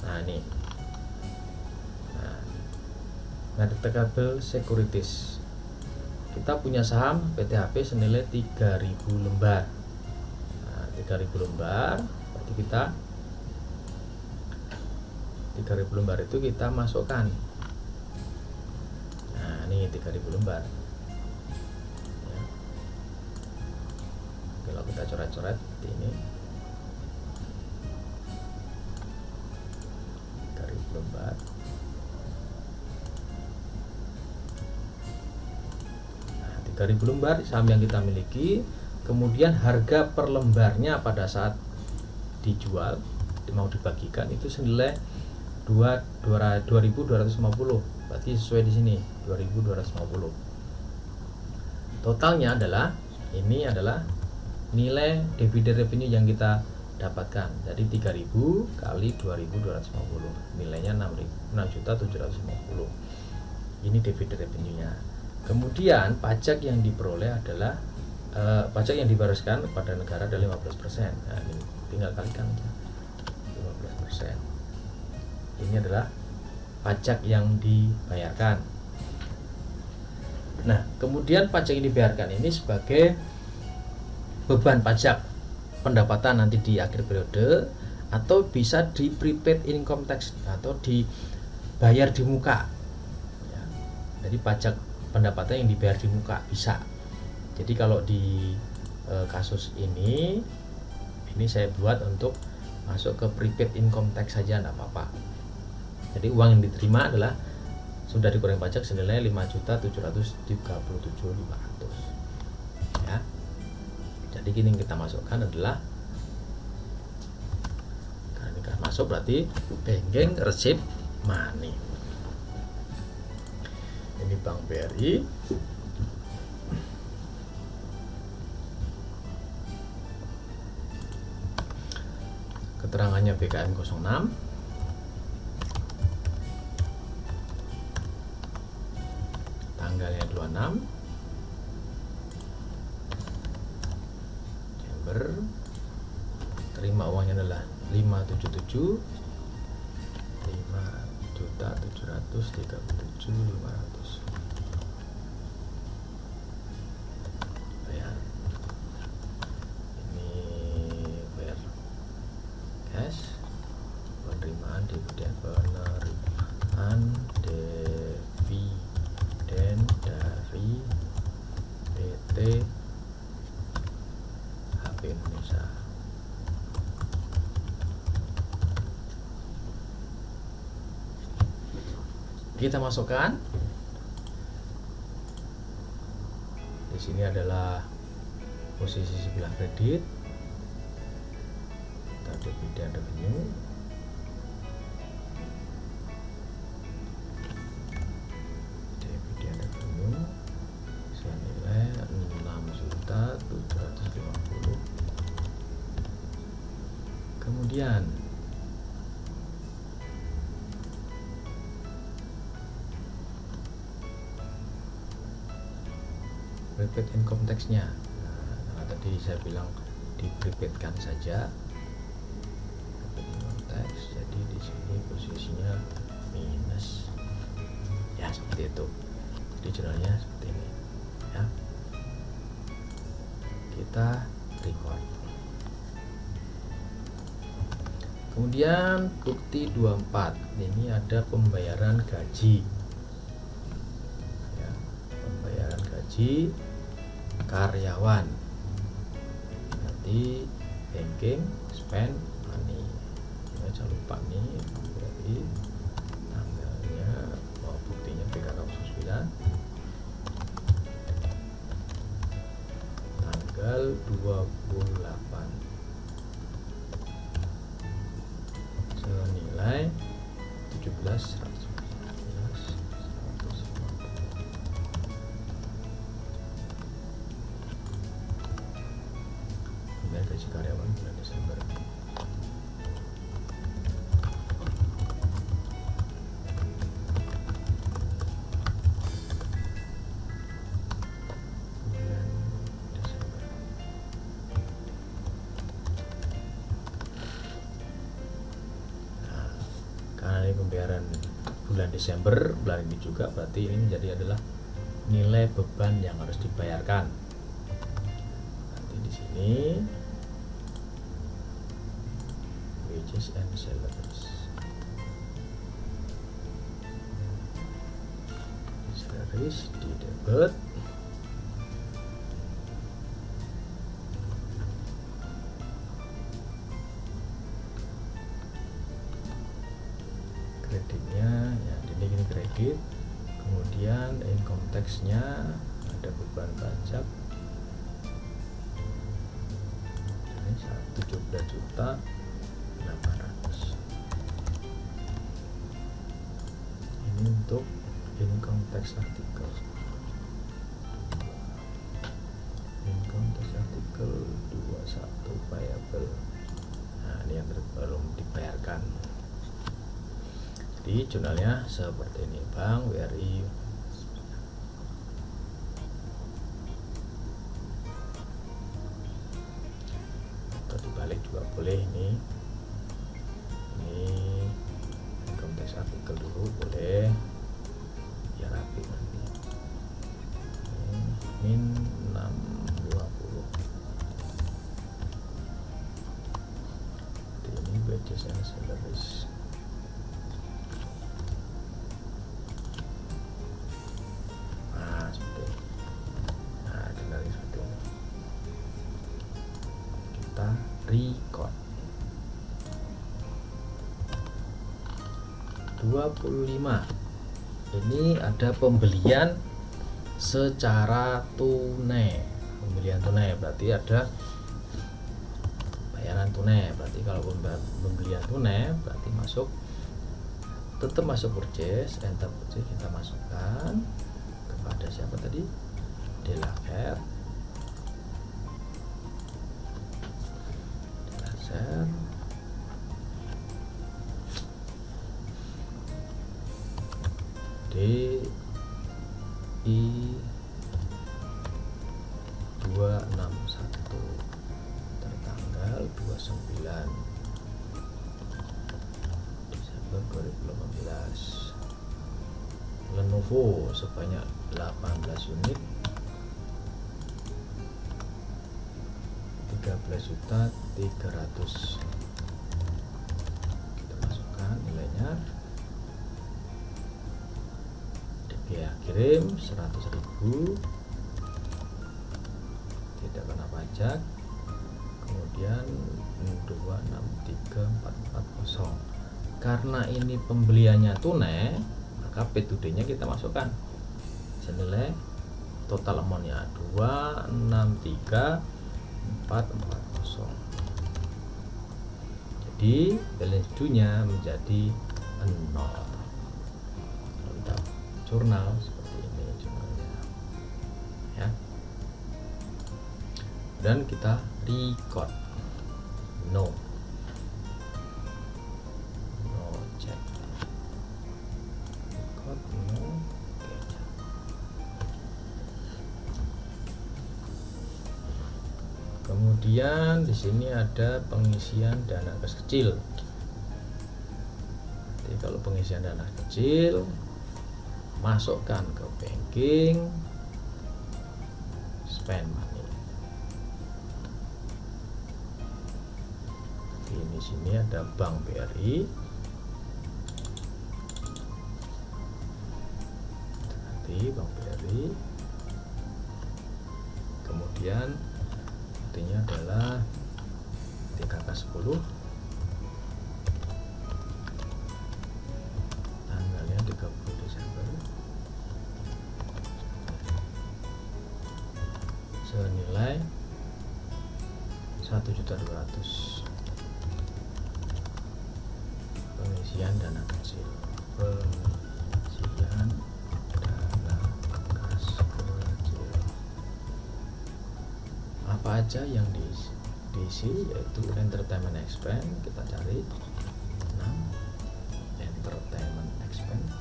S1: Nah, ini Marketable Securities, kita punya saham PT HP senilai 3.000 lembar. Nah, 3.000 lembar berarti kita 3.000 lembar itu kita masukkan. Nah, ini 3.000 lembar ya. Kalau kita coret-coret seperti ini, 3.000 lembar. 3.000 lembar saham yang kita miliki. Kemudian harga per lembarnya pada saat dijual mau dibagikan itu senilai 2.250, berarti sesuai di sini 2.250. Totalnya adalah ini adalah nilai dividen revenue yang kita dapatkan. Jadi 3.000 kali 2.250, nilainya 6.750. Ini dividen revenue-nya. Kemudian pajak yang diperoleh adalah pajak yang dibayarkan kepada negara adalah 15%. Nah, ini tinggal kalikan aja. 15%. Ini adalah pajak yang dibayarkan. Nah, kemudian pajak yang dibayarkan ini sebagai beban pajak pendapatan nanti di akhir periode, atau bisa di prepaid income tax atau dibayar di muka. Ya, jadi pajak pendapatan yang dibayar di muka bisa. Jadi kalau di kasus ini saya buat untuk masuk ke prepaid income tax saja, tidak apa-apa. Jadi uang yang diterima adalah sudah dikurangi pajak senilai 5.737.500. Ya. Jadi gini yang kita masukkan adalah, karena ini kan masuk berarti banking receipt money. Ini Bank BRI. Keterangannya BKM 06. Tanggalnya 26 Desember. Terima uangnya adalah 577 5.737.500. Bayar. Ini bayar cash. Penerimaan dividen dari PT HP Indonesia. Kita masukkan. Di sini adalah posisi sebelah kredit. Kita dividen revenue. Dividen revenue senilai 6.750. Kemudian prepaid income tax-nya. Nah, tadi saya bilang di prepaid-kan saja. Prepaid income tax, jadi di sini posisinya minus. Ya, seperti itu. Jadi jurnalnya seperti ini. Ya. Kita record. Kemudian bukti 24. Ini ada pembayaran gaji. Ya, pembayaran gaji karyawan. Nanti banking spend money. Ya, jangan lupa nih, berarti tanggalnya, buktinya PKK 09 tanggal 28 senilai 17.150. Pembayaran gaji karyawan bulan Desember. Karena ini pembayaran bulan Desember, bulan ini juga, berarti ini menjadi adalah nilai beban yang harus dibayarkan. Nanti di sini wages and salaries. Salaries di debit. Kreditnya ya, ini kredit. Kemudian income tax-nya ada beban pajak ini 17.800.000. Ini untuk income tax artikel. Income tax artikel 21 payable. Nah, ini yang belum dibayarkan. Jadi jurnalnya seperti ini, Bank BRI. Atau dibalik juga boleh ini. Ini income tax artikel dulu boleh. Ya rapi nanti. Min 620. Ini wages and salaries. Record 25. Ini ada pembelian secara tunai. Pembelian tunai berarti ada bayaran tunai. Berarti kalau pembelian tunai berarti tetap masuk purchase, enter purchase, kita masukkan kepada siapa tadi? Delafer. DI 261 tertanggal 29 Desember 2018. Lenovo sebanyak 18 unit 13.300.000. Kita masukkan nilainya. DPA kirim 100.000, tidak kena pajak. Kemudian 263440. Karena ini pembeliannya tunai, maka P2D nya kita masukkan senilai total amountnya 263.440. Jadi balance due-nya menjadi 0. Kalau kita jurnal seperti ini jurnalnya, ya. Dan kita record no check, record no. Kemudian di sini ada pengisian dana kas kecil. Jadi kalau pengisian dana kecil, masukkan ke banking, spend money. Jadi di sini ada Bank BRI. Nanti Bank BRI. Kemudian artinya adalah 3K10, tanggalnya 30 Desember, senilai 1.200.000. Pengisian dana kecil, pengisian dana kas kecil. Apa aja yang diisi, yaitu entertainment expense. Kita cari 6 entertainment expense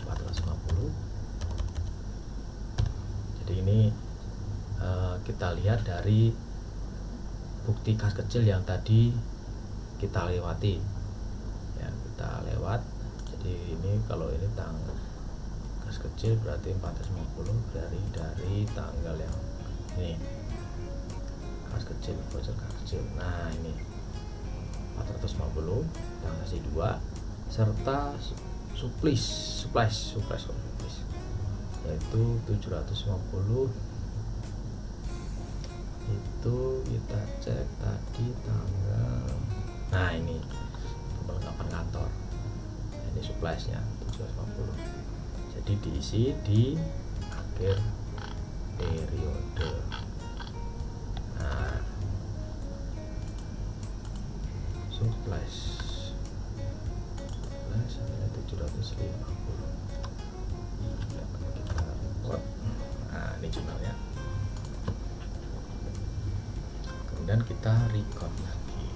S1: 450. Jadi ini kita lihat dari bukti kas kecil yang tadi kita lewati, ya, kita lewat. Jadi ini kalau ini tanggal kas kecil berarti 450 dari tanggal yang ini kas kecil, voucher kas kecil. Nah ini 450 transaksi 2 serta supplies yaitu 750. Itu kita cek tadi tanggal, nah ini perlengkapan kantor, ini suppliesnya 1750. Jadi diisi di akhir periode. Nah, surplus senilai 750. Iya, kita record. Nah, ini jurnalnya. Kemudian kita record lagi.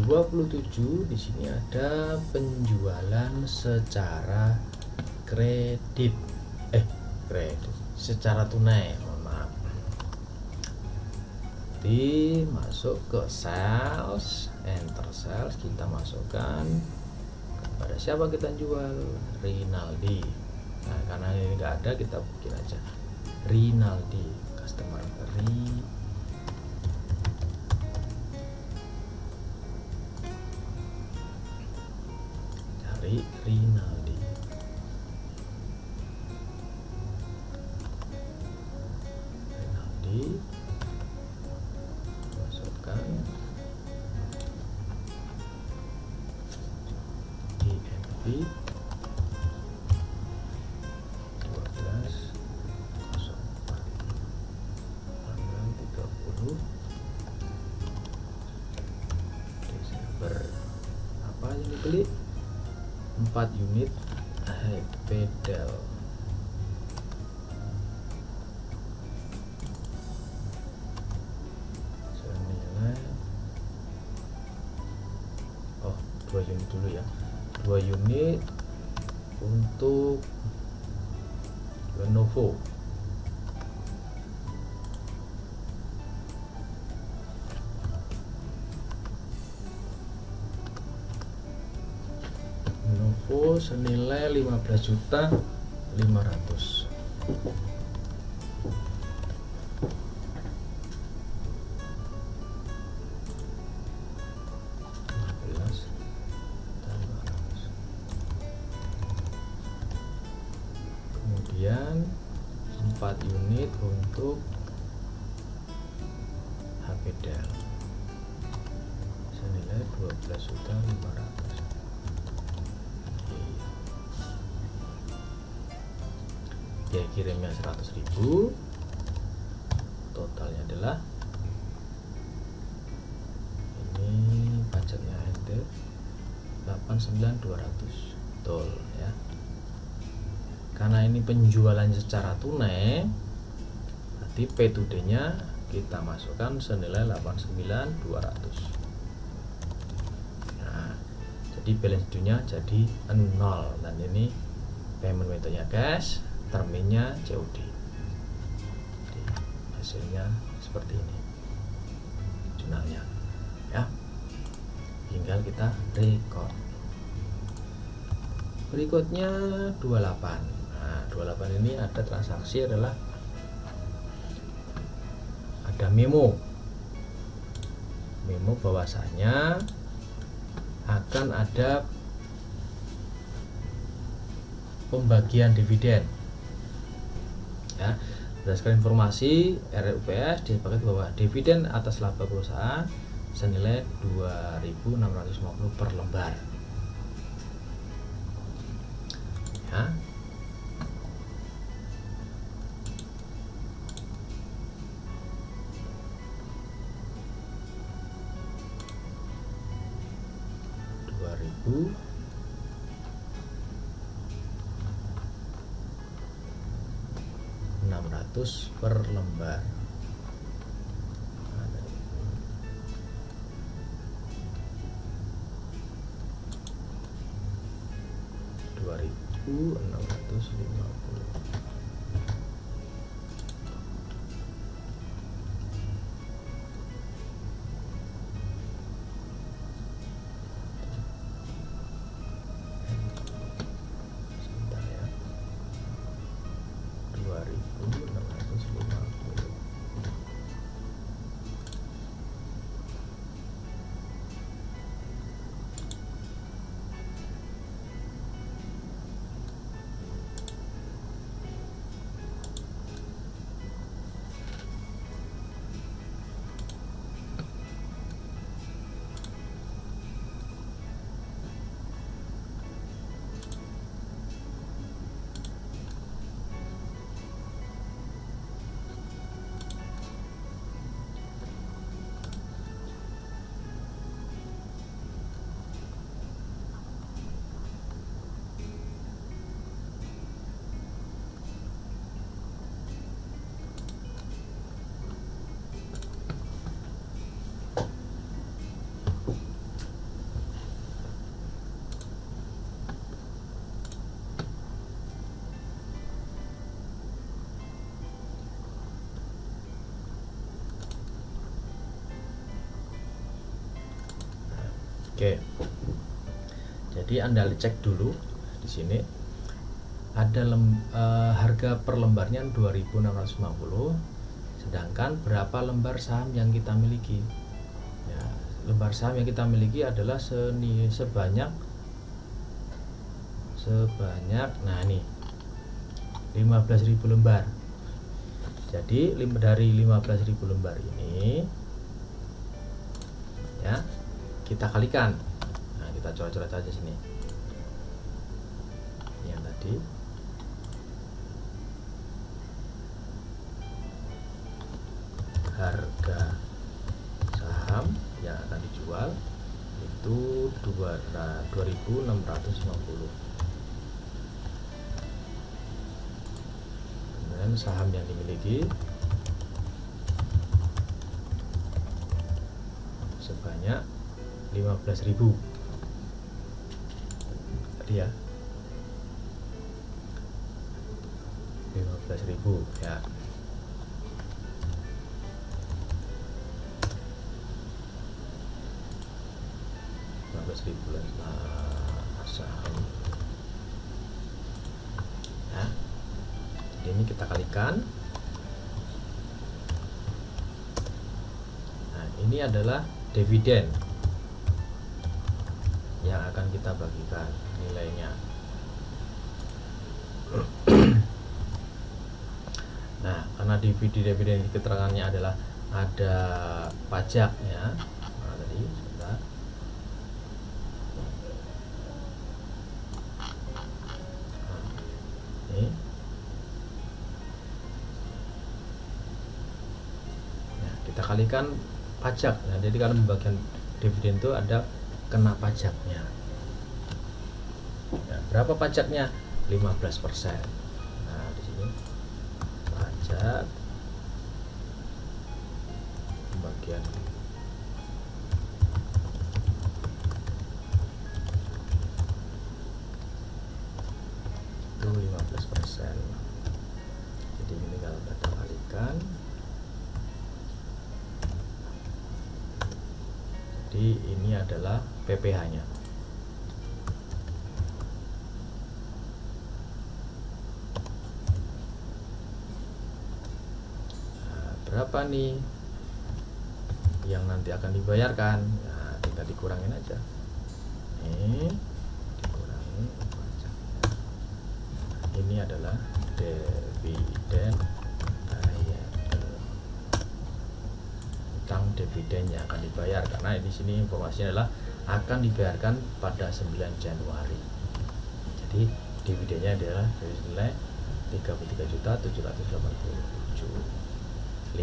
S1: 27 di sini ada penjualan secara kredit. Secara tunai, mohon maaf. Nanti masuk ke sales, enter sales, kita masukkan kepada siapa kita jual, Rinaldi. Nah, karena ini enggak ada, kita bikin aja Rinaldi, customer cari Rinaldi. Masukkan DNB 1204 tanggal 30 Desember. Apa yang dibeli? 4 unit high pedal. Senilai 2 unit dulu ya. 2 unit untuk Lenovo. Lenovo senilai 15.500.000. Kemudian 4 unit untuk HP Dell senilai 12.500.000. Dia kirimnya 100.000. Totalnya adalah ini, pajaknya ente 89.200. Betul ya. Karena ini penjualan secara tunai, berarti P2D nya kita masukkan senilai 89.200. Nah, jadi balance due-nya jadi 0, dan ini payment metodenya cash, terminnya COD. Jadi hasilnya seperti ini jurnalnya ya. Tinggal kita record. Berikutnya 28. Nah, 28 ini ada transaksi, adalah ada memo bahwasanya akan ada pembagian dividen ya. Berdasarkan informasi RUPS disepakati bahwa dividen atas laba perusahaan senilai 2.650 per lembar ya. Rp600 per lembar. Rp2.650. Sebentar ya. 2.650. Oke. Jadi Anda cek dulu di sini ada harga per lembarnya 2.650, sedangkan berapa lembar saham yang kita miliki. Ya, lembar saham yang kita miliki adalah sebanyak nah ini 15.000 lembar. Jadi dari 15.000 lembar ini ya kita kalikan. Nah, kita coret-coret saja sini. Yang tadi harga saham yang akan dijual itu 2.650. Kemudian saham yang dimiliki sebanyak 15.000 tadi ya, 15.000 ya. Saham ya. Jadi ini kita kalikan. Nah, ini adalah dividen yang akan kita bagikan nilainya. Nah, karena dividen keterangannya adalah ada pajaknya. Nah, tadi sebentar. Ini. Nah, kita kalikan pajak. Nah, jadi kalau pembagian dividen itu ada kena pajaknya. Nah, berapa pajaknya? 15%. Nah, di sini pajak pembagian itu 15%. Jadi ini kalau kita kalikan, jadi ini adalah PPh-nya. Nah, berapa nih yang nanti akan dibayarkan? Nah, tinggal dikurangin aja. Ini dikurangin pajaknya. Ini adalah dividen utang dividen yang akan dibayar, karena di sini informasinya adalah akan dibayarkan pada 9 Januari. Jadi dividennya adalah dari nilai 33.787.500.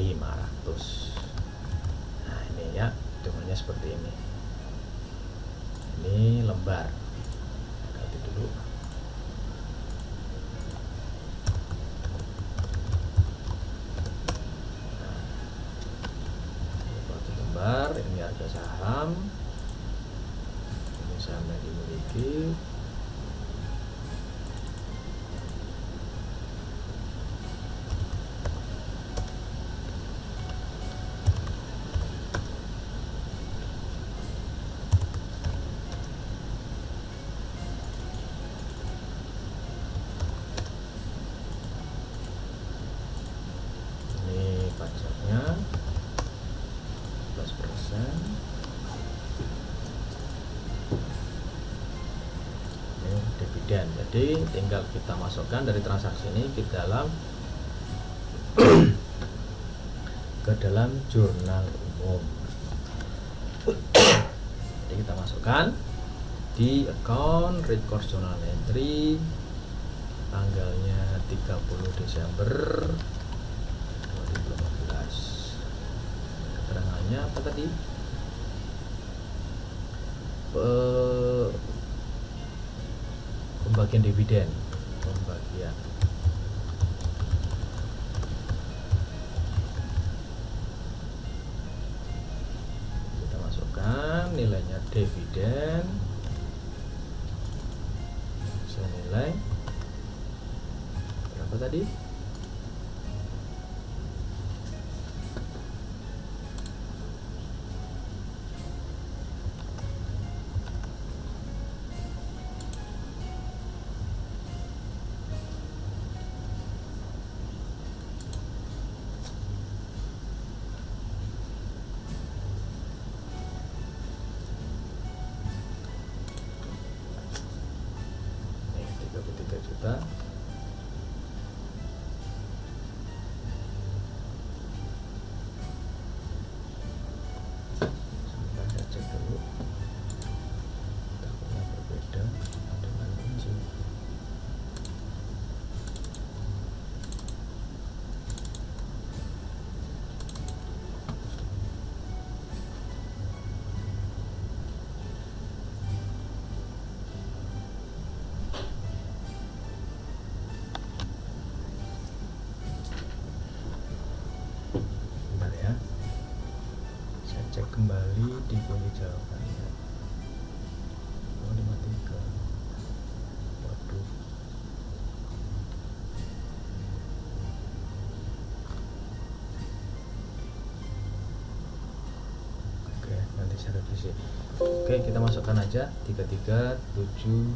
S1: Nah, ini ya hitungannya seperti ini. Ini lembar. Ganti dulu. Ini harga saham, ini saham yang dimiliki, ini pajaknya 15%. Ini dividen. Jadi tinggal kita masukkan dari transaksi ini ke dalam jurnal umum. Jadi kita masukkan di account record journal entry tanggalnya 30 Desember 2015. Keterangannya apa tadi? Pembagian dividen, pembagian. Kita masukkan nilainya dividen senilai berapa tadi? kita. Sebentar saya cek dulu, takutnya berbeda dengan kunci. Cek kembali di kunci jawabannya. Oh, 53. Waduh. Oke, nanti saya revisi. Oke, kita masukkan aja 33 7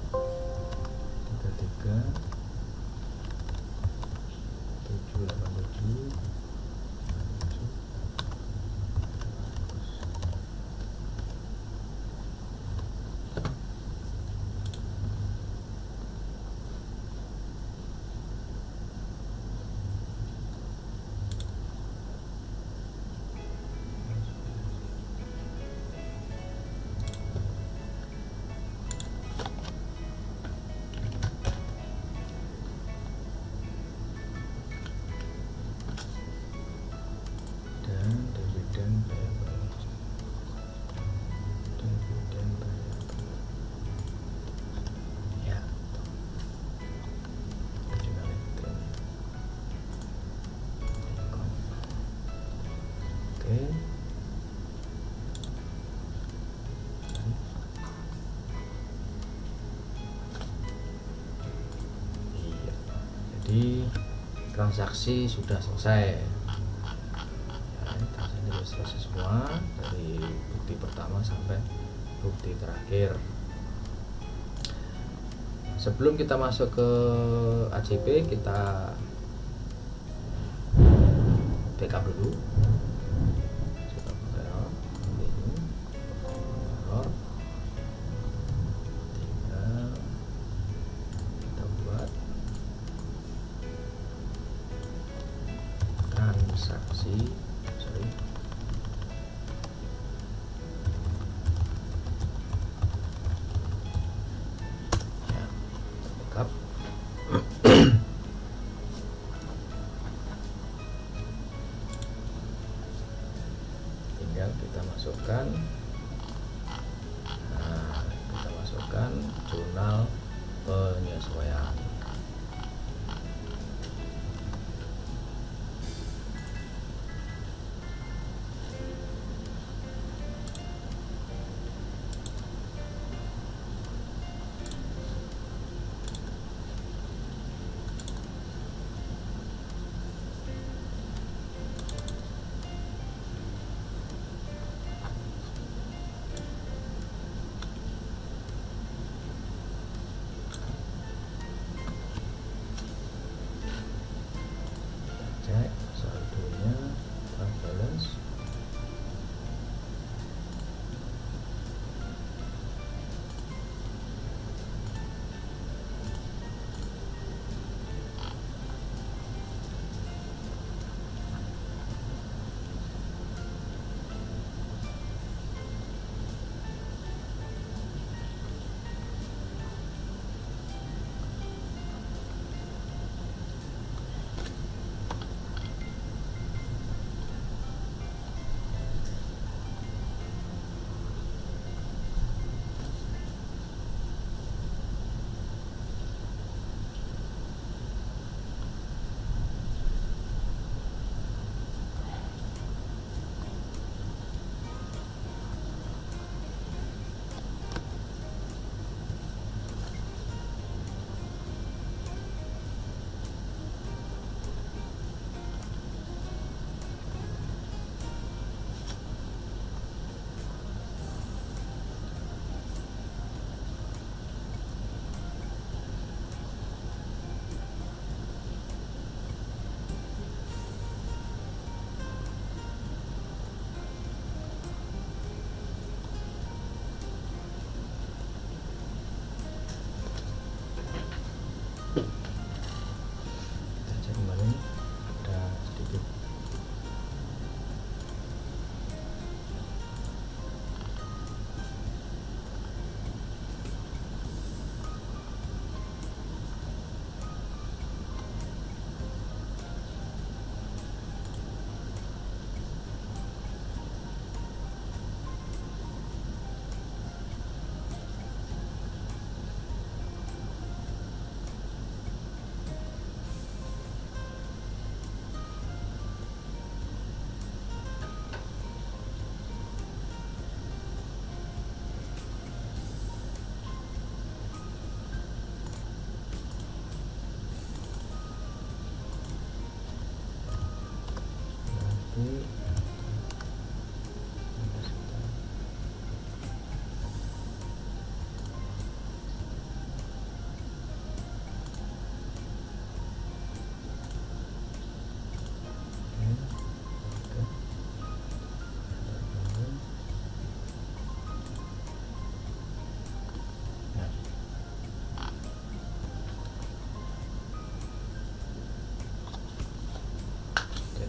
S1: 33 787. Dividen payable. Ya, original item. Oke. Iya. Jadi transaksi sudah selesai. Selesai semua dari bukti pertama sampai bukti terakhir. Sebelum kita masuk ke ACP, kita backup dulu. Tinggal kita buat transaksi. Tinggal kita masukkan, kita masukkan jurnal penyesuaian.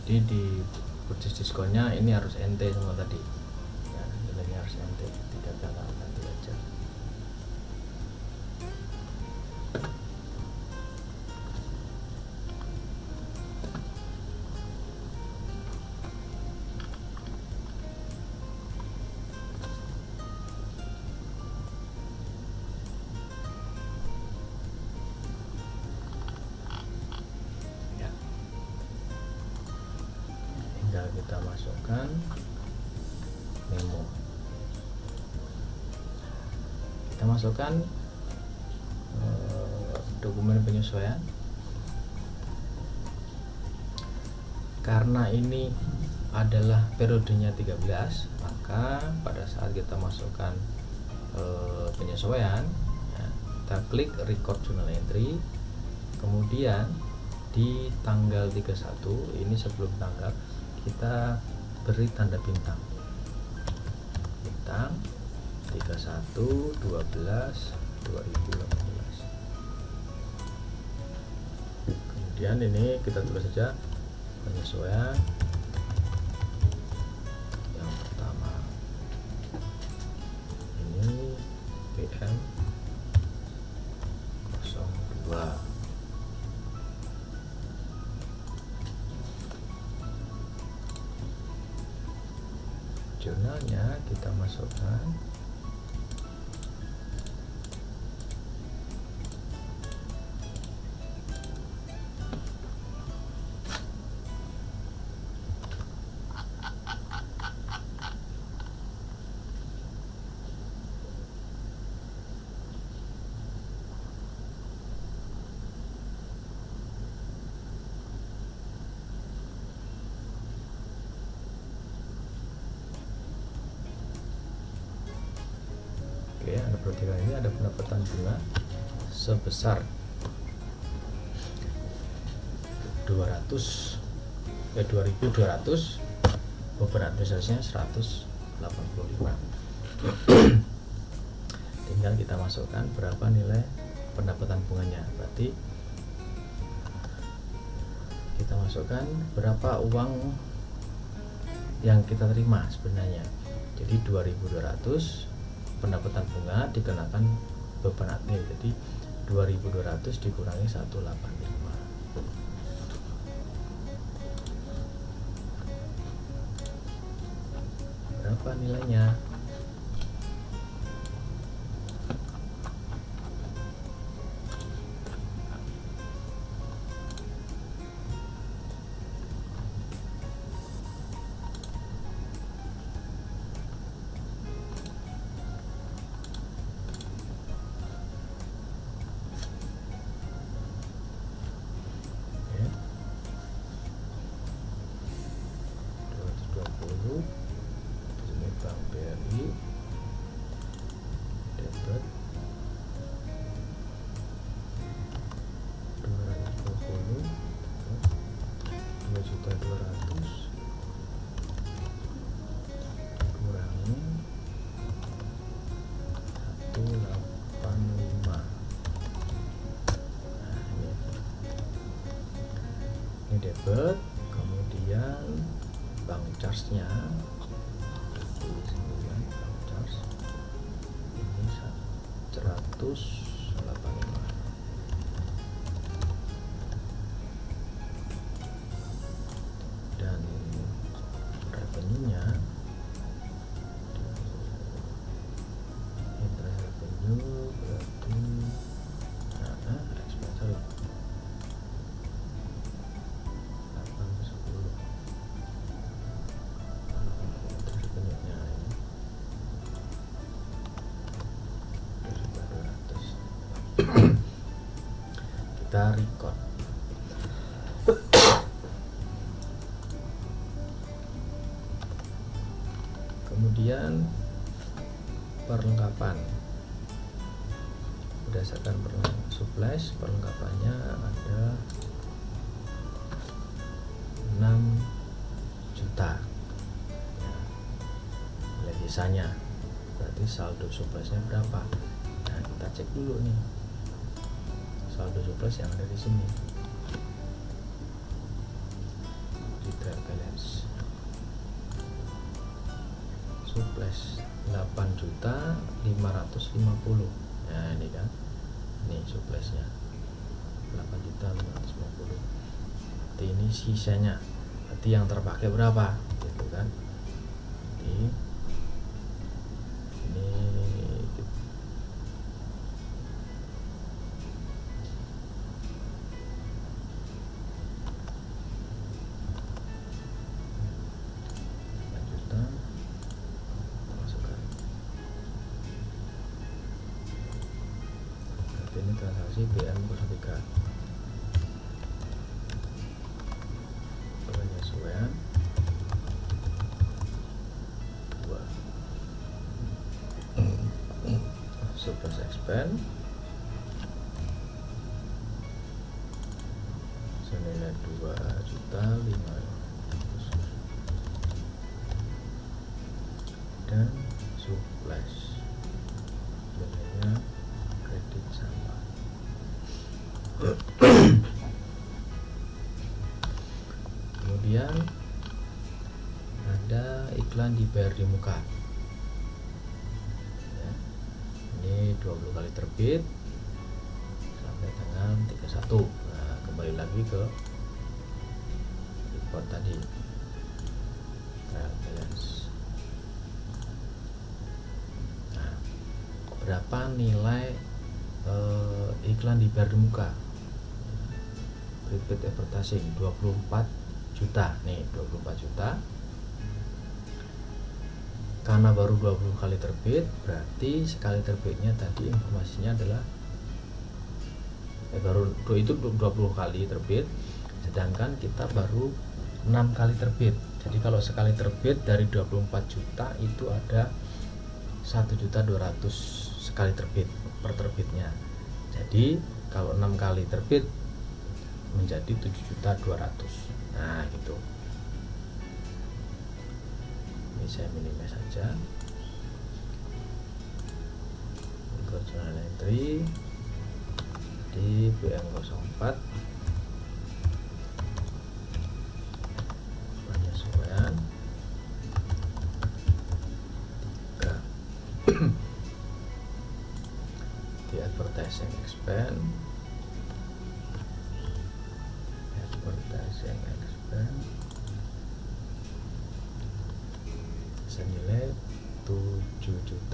S1: Jadi di purchase diskonnya ini harus NT semua tadi ya, nilainya harus NT, tidak gagal nanti aja. Tinggal kita masukkan memo, kita masukkan dokumen penyesuaian. Karena ini adalah periodenya 13, maka pada saat kita masukkan penyesuaian ya, kita klik record journal entry, kemudian di tanggal 31 ini sebelum tanggal kita beri tanda bintang 31/12/2018. Kemudian ini kita tulis saja penyesuaian yang pertama, ini PM 02. Jurnalnya kita masukkan Oke, Anda perhatikan ini ada pendapatan bunga sebesar 2.200, beban administrasinya 185. Tinggal kita masukkan berapa nilai pendapatan bunganya, berarti kita masukkan berapa uang yang kita terima sebenarnya. Jadi 2.200 pendapatan bunga dikenakan beban admin, jadi 2.200 dikurangi 185. Berapa nilainya? Bank BRI debit 220 2.200 kurangi 185. Nah, ini debit, kemudian bank charge-nya ini 185, dan revenue-nya interest revenue berarti expense 810. Kita record. Kemudian perlengkapan berdasarkan supplies, perlengkapannya ada 6 juta ya, nilai sisanya, berarti saldo suppliesnya berapa. Nah, kita cek dulu nih saldo surplus yang ada di sini. di trial balance. Surplus 8.550.000. Nah ini kan, ini surplusnya 8.550.000. Berarti ini sisanya, berarti yang terpakai berapa gitu kan. Jadi ini juta masukkan. Berarti ini transaksi BM03 penyesuaian 2 surplus expense senilai 2.500.000 dan surplus nilainya kredit sama. Kemudian ada iklan dibayar di muka ya. Ini 20 kali terbit sampai tanggal 31. Nah, kembali lagi ke report tadi, trial balance. Nah, berapa nilai iklan dibayar di muka? Prepaid advertising 24 juta. Nih 24 juta. Karena baru 20 kali terbit, berarti sekali terbitnya tadi informasinya adalah baru itu 20 kali terbit, sedangkan kita baru 6 kali terbit. Jadi kalau sekali terbit dari 24 juta itu ada 1.200.000 sekali terbit per terbitnya. Jadi kalau 6 kali terbit menjadi 7.200.000. Nah gitu. Ini saya minimize saja. Journal entry di BM04 penyesuaian 3 di advertising expense senilai 7.200.000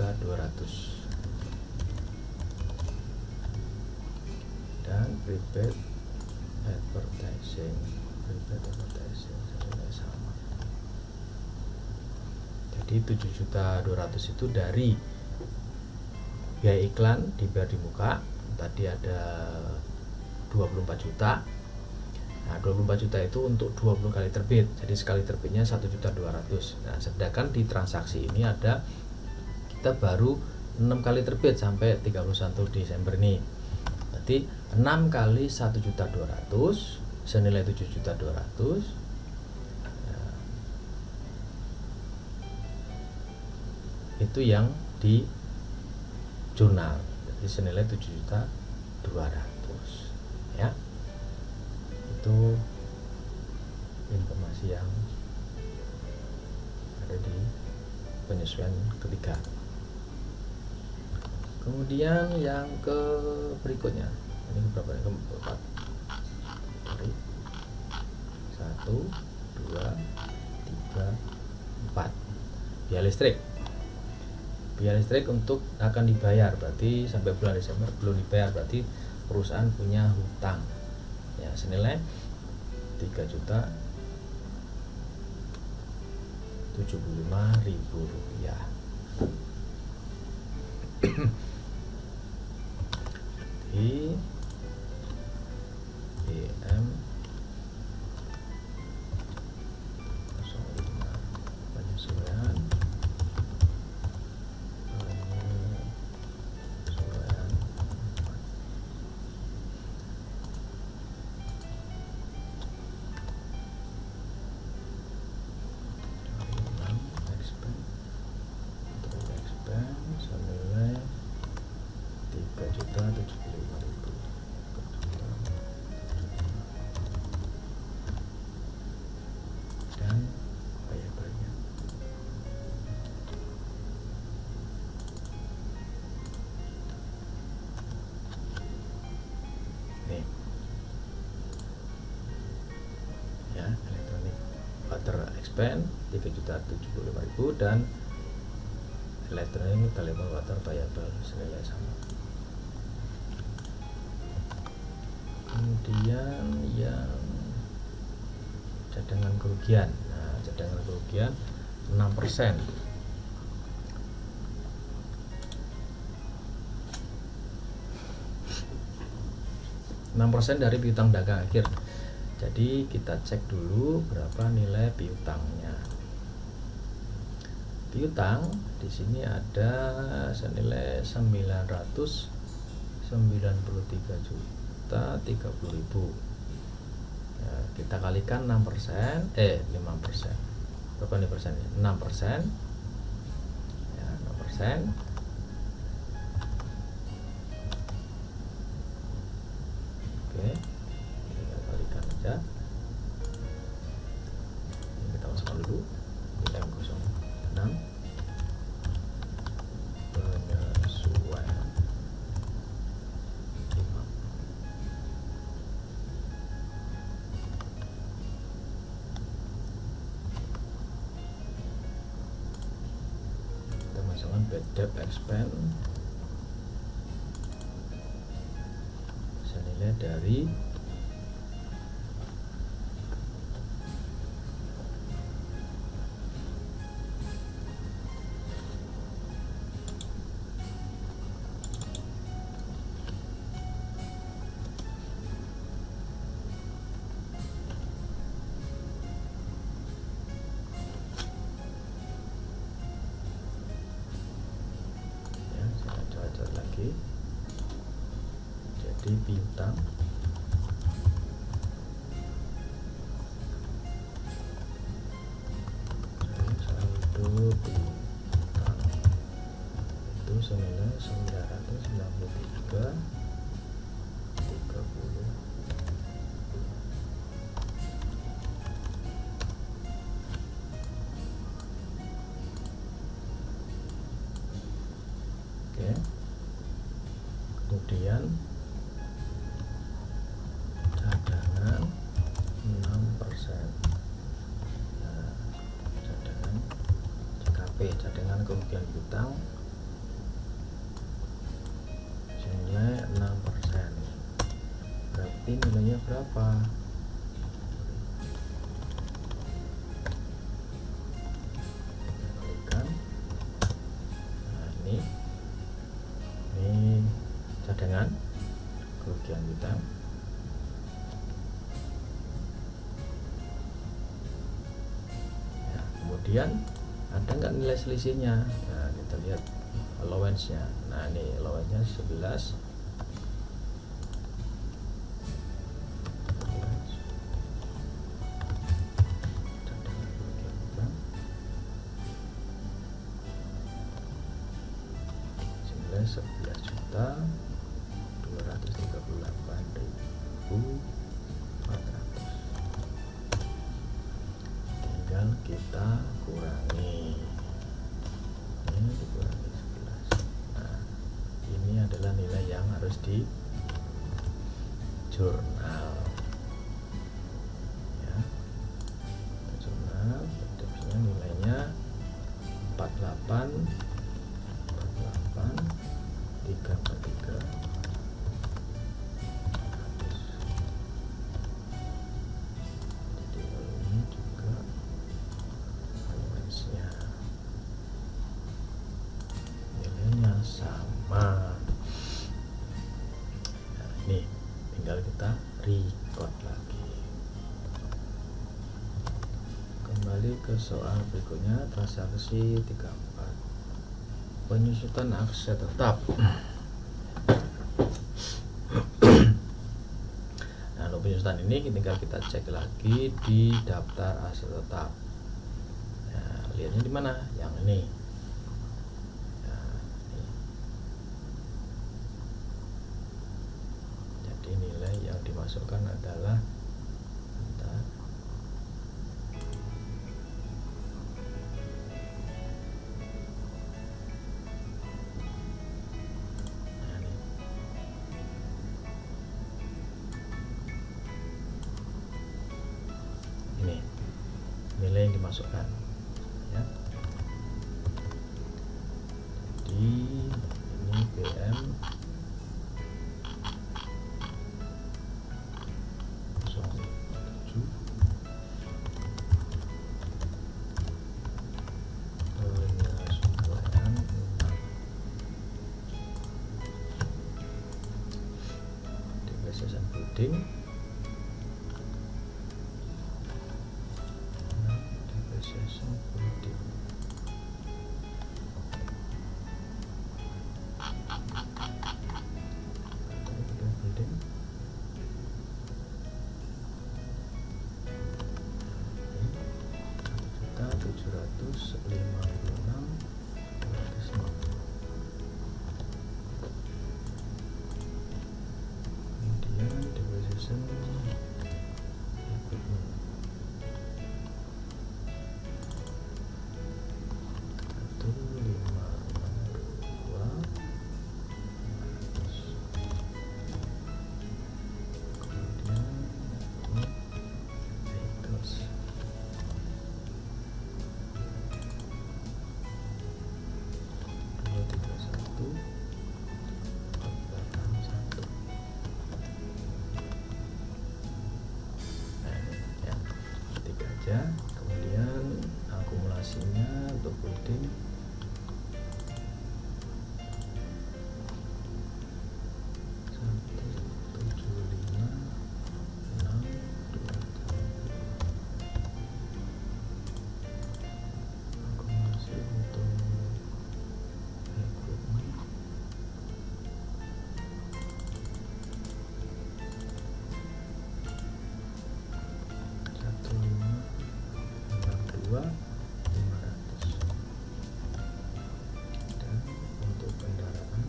S1: dan prepaid advertising senilai sama. Jadi 7.200.000 itu dari biaya iklan dibayar di muka tadi ada 24 juta. Nah 24 juta itu untuk 20 kali terbit, jadi sekali terbitnya 1.200.000. Nah sedangkan di transaksi ini ada kita baru 6 kali terbit sampai 31 Desember ini. Berarti 6 kali 1.200.000 senilai 7.200.000. Nah, itu yang di jurnal, jadi senilai 7.200.000 ya. Itu informasi yang ada di penyesuaian ketiga. Kemudian yang ke berikutnya, ini berapa? Yang keempat. Sorry. 1, 2, 3, 4. Biaya listrik. Biaya listrik untuk akan dibayar, berarti sampai bulan Desember belum dibayar, berarti perusahaan punya hutang ya senilai 3.075.000 rupiah. Di BM 05 penyesuaian senilai 3.075.000. expense 3.075.000 dan electronic telepon water payable senilai sama. Kemudian yang cadangan kerugian. Nah, cadangan kerugian 6%. 6% dari piutang dagang akhir. Jadi kita cek dulu berapa nilai piutangnya. Piutang di sini ada senilai 993.030.000. Ya, kita kalikan 5%. Berapa nih persennya? 6%. Ya, 6%. Oke, kita kalikan aja. Ini kita masukkan dulu M06 penyesuaian 5. Kita masukkan bad debt expense senilai dari lagi. Jadi piutang saldo piutang itu senilai 993.30. Oke. Kemudian cadangan 6%. Nah, cadangan CKP, cadangan kerugian piutang senilai 6%. Berarti nilainya berapa? Kalikan. Nah, ini cadangan kerugian piutang. Ya, kemudian ada nggak nilai selisihnya? Nah, kita lihat allowance-nya. Nah, ini allowance-nya 11. Cadangan kerugian piutang senilai 11.238.400. Tinggal kita kurangi. Ini dikurangi 11. Nah, ini adalah nilai yang harus di jurnal. Ya. Jurnal, bedanya nilainya 48 343. Jadi kalau ini juga allowance-nya nilainya sama. Nah, ini tinggal kita record lagi. Kembali ke soal berikutnya, transaksi 34. Penyusutan aset tetap. Nah, untuk penyusutan ini tinggal kita cek lagi di daftar aset tetap. Nah, lihatnya di mana? Yang ini. Nah, ini. Jadi nilai yang dimasukkan adalah masukkan ya. Jadi ini PM 07 penyesuaian depreciation building depreciation building building 1.756.250. Kemudian depreciation equipment 1.551.481. Nah ini ya, ketik aja. Kemudian akumulasinya untuk building 1.756.250. Akumulasi untuk equipment 1.562.500. Dan untuk kendaraan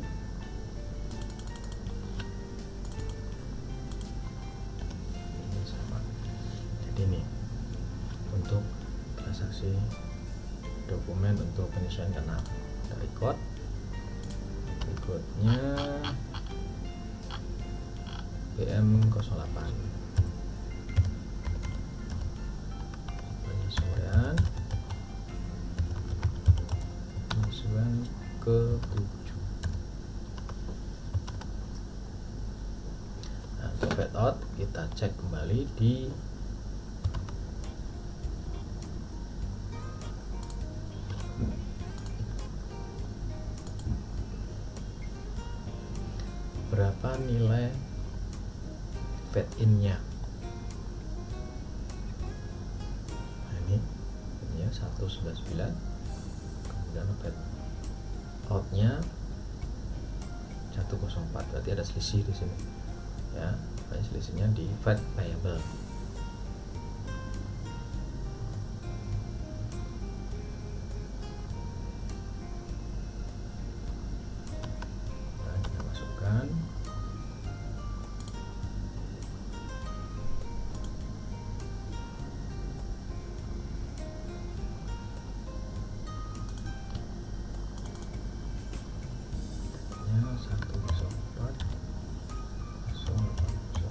S1: ini sama. Jadi ini untuk transaksi dokumen untuk penyesuaian karena ada record. Berikutnya PM08 penyesuaian ke-7. Nah, untuk fade out kita cek kembali di berapa nilai fade in-nya. Nah, ini ya 199. Kemudian fade out-nya 104. Berarti ada selisih di sini. Ya, selisihnya di fade payable. Nah, kita masukkan. Ya, 104.080.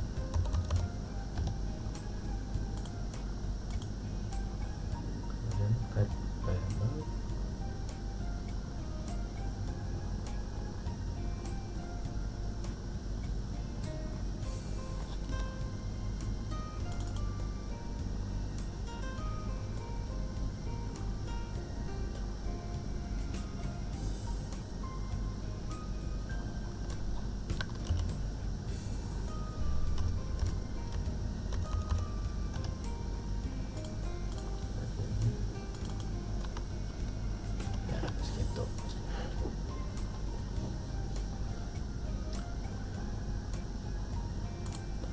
S1: Kemudian fade payable ya segitu.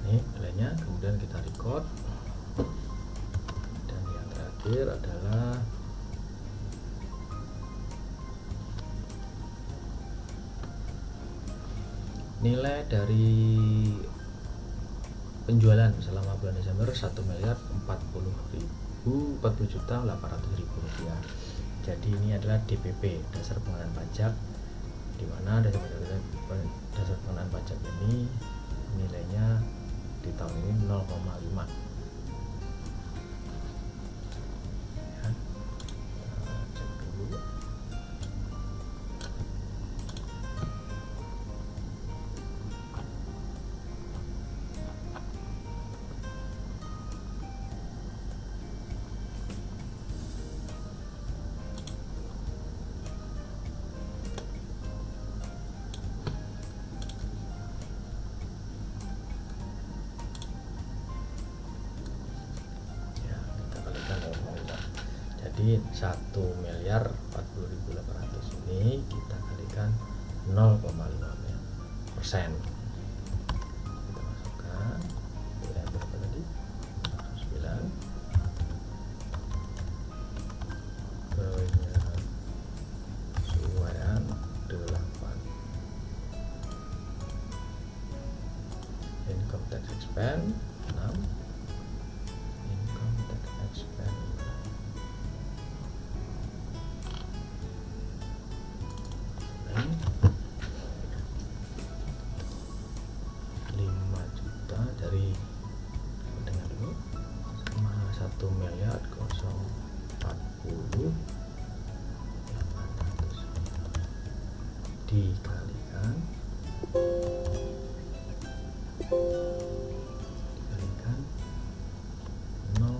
S1: Ini nilainya, kemudian kita record. Dan yang terakhir adalah nilai dari penjualan selama bulan Desember 1.040.800.000 rupiah. Jadi ini adalah DPP, dasar pengenaan pajak, di mana dasar pengenaan pajak ini nilainya di tahun ini 0,5 ya. Jadi 1.040.800 ini kita kalikan 0,5%. Kita masukkan nilai berapa tadi? 9. Penyesuaian 8. Income tax expense 6. Income tax expense 5 juta dari dengan dulu sama 1.040.800 dikalikan 0,5%.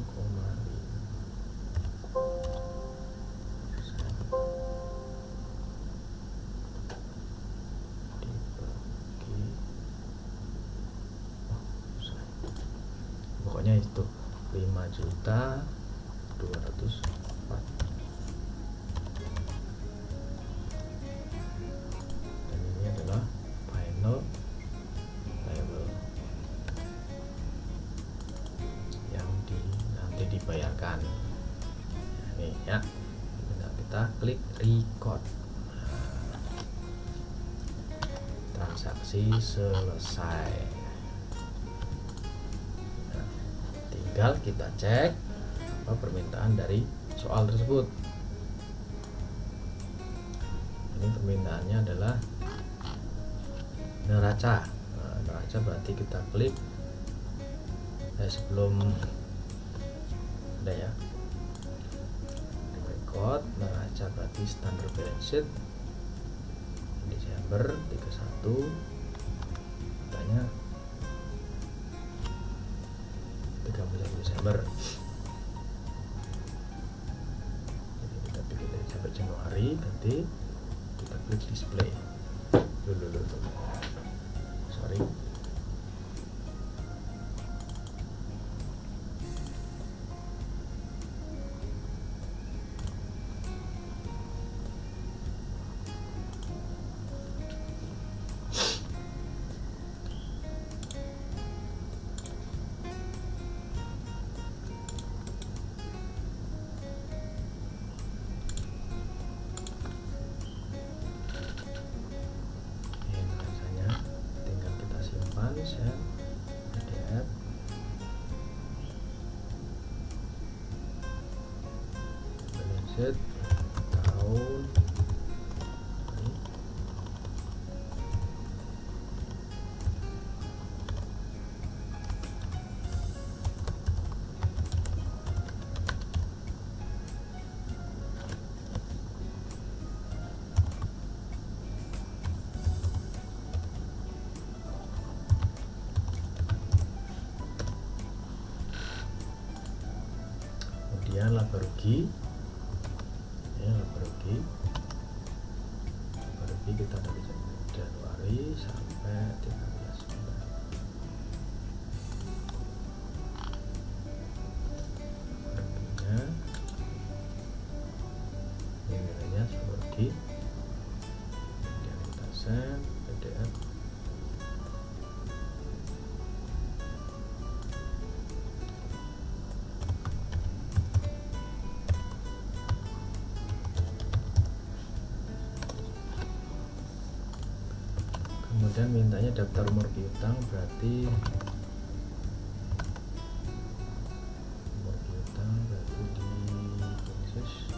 S1: Pokoknya itu 5.204.000. Dan ini adalah final payable yang nanti dibayarkan. Ini ya, tinggal kita klik record. Transaksi selesai. Tinggal kita cek apa permintaan dari soal tersebut. Ini permintaannya adalah neraca. Neraca berarti kita klik sebelum ada ya record neraca, berarti standard balance sheet Desember 31, katanya 31 Desember. Jadi kita pilih dari sampai Januari, nanti kita klik display. Dulu. Sorry. Save PDF. Balance sheet tahun ini. Kemudian laba rugi, ya, laba rugi kita dari Januari sampai 13 bulan. Ruginya ini nilainya laba rugi. Kemudian kita save PDF. Kemudian mintanya daftar umur piutang, berarti umur piutang berarti di khusus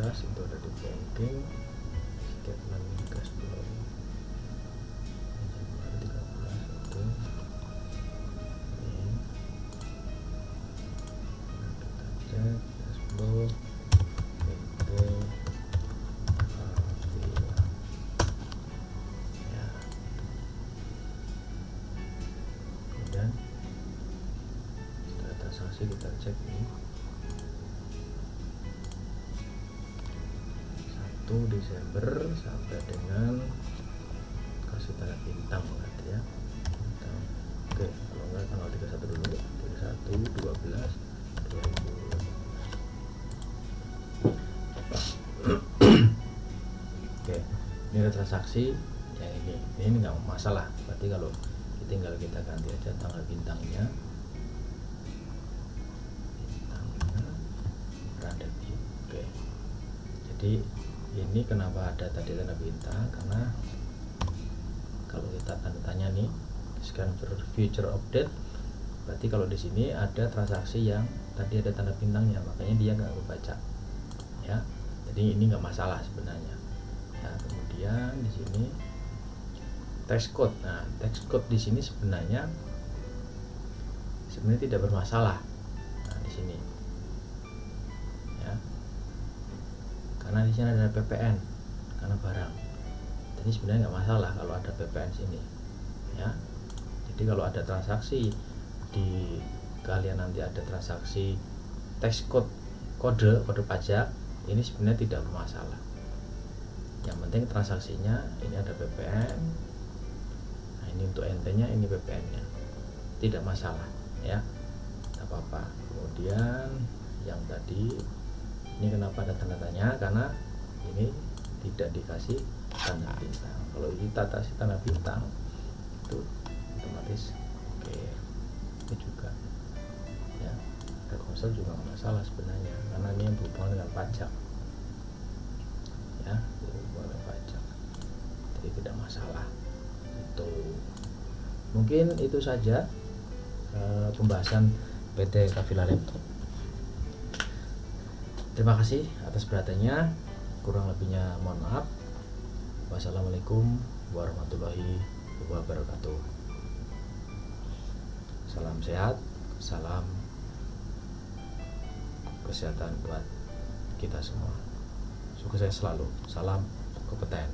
S1: gas itu ada di banking, statement cash flow Januari 13 itu ini kita cek cash flow PT Avila ya. Kemudian setelah transaksi kita cek ini 1 Desember sampai dengan kasih tanda bintang berarti ya bintang. Oke, kalau enggak tanggal 31 dulu, 31/12/2018. Oke, ini ada transaksi yang ini nggak masalah, berarti kalau tinggal kita ganti aja tanggal bintangnya berada di. Oke, jadi ini kenapa ada tadi tanda bintang, karena kalau kita tanda tanya nih scan future update, berarti kalau di sini ada transaksi yang tadi ada tanda bintangnya, makanya dia nggak kebaca ya. Jadi ini nggak masalah sebenarnya ya. Kemudian di sini text code. Nah, text code di sini sebenarnya tidak bermasalah. Nah, di sini ya, karena di sini ada PPN karena barang. Jadi sebenarnya nggak masalah kalau ada PPN sini ya. Jadi kalau ada transaksi di kalian nanti ada transaksi text code kode pajak, ini sebenarnya tidak bermasalah. Yang penting transaksinya ini ada PPN. Nah, ini untuk ente-nya, ini PPN-nya, tidak masalah ya, tidak apa-apa. Kemudian yang tadi ini kenapa ada tanda tanya, karena ini tidak dikasih tanda bintang. Kalau kita kasih tanda bintang itu otomatis oke. Ini juga ya, Telkomsel juga nggak masalah sebenarnya, karena ini yang berhubungan dengan pajak ya, berhubungan dengan pajak, jadi tidak masalah. Itu mungkin itu saja pembahasan PT Avila Laptop. Terima kasih atas perhatiannya, kurang lebihnya mohon maaf. Wassalamualaikum warahmatullahi wabarakatuh. Salam sehat, salam kesehatan buat kita semua. Sukses selalu, salam kompeten.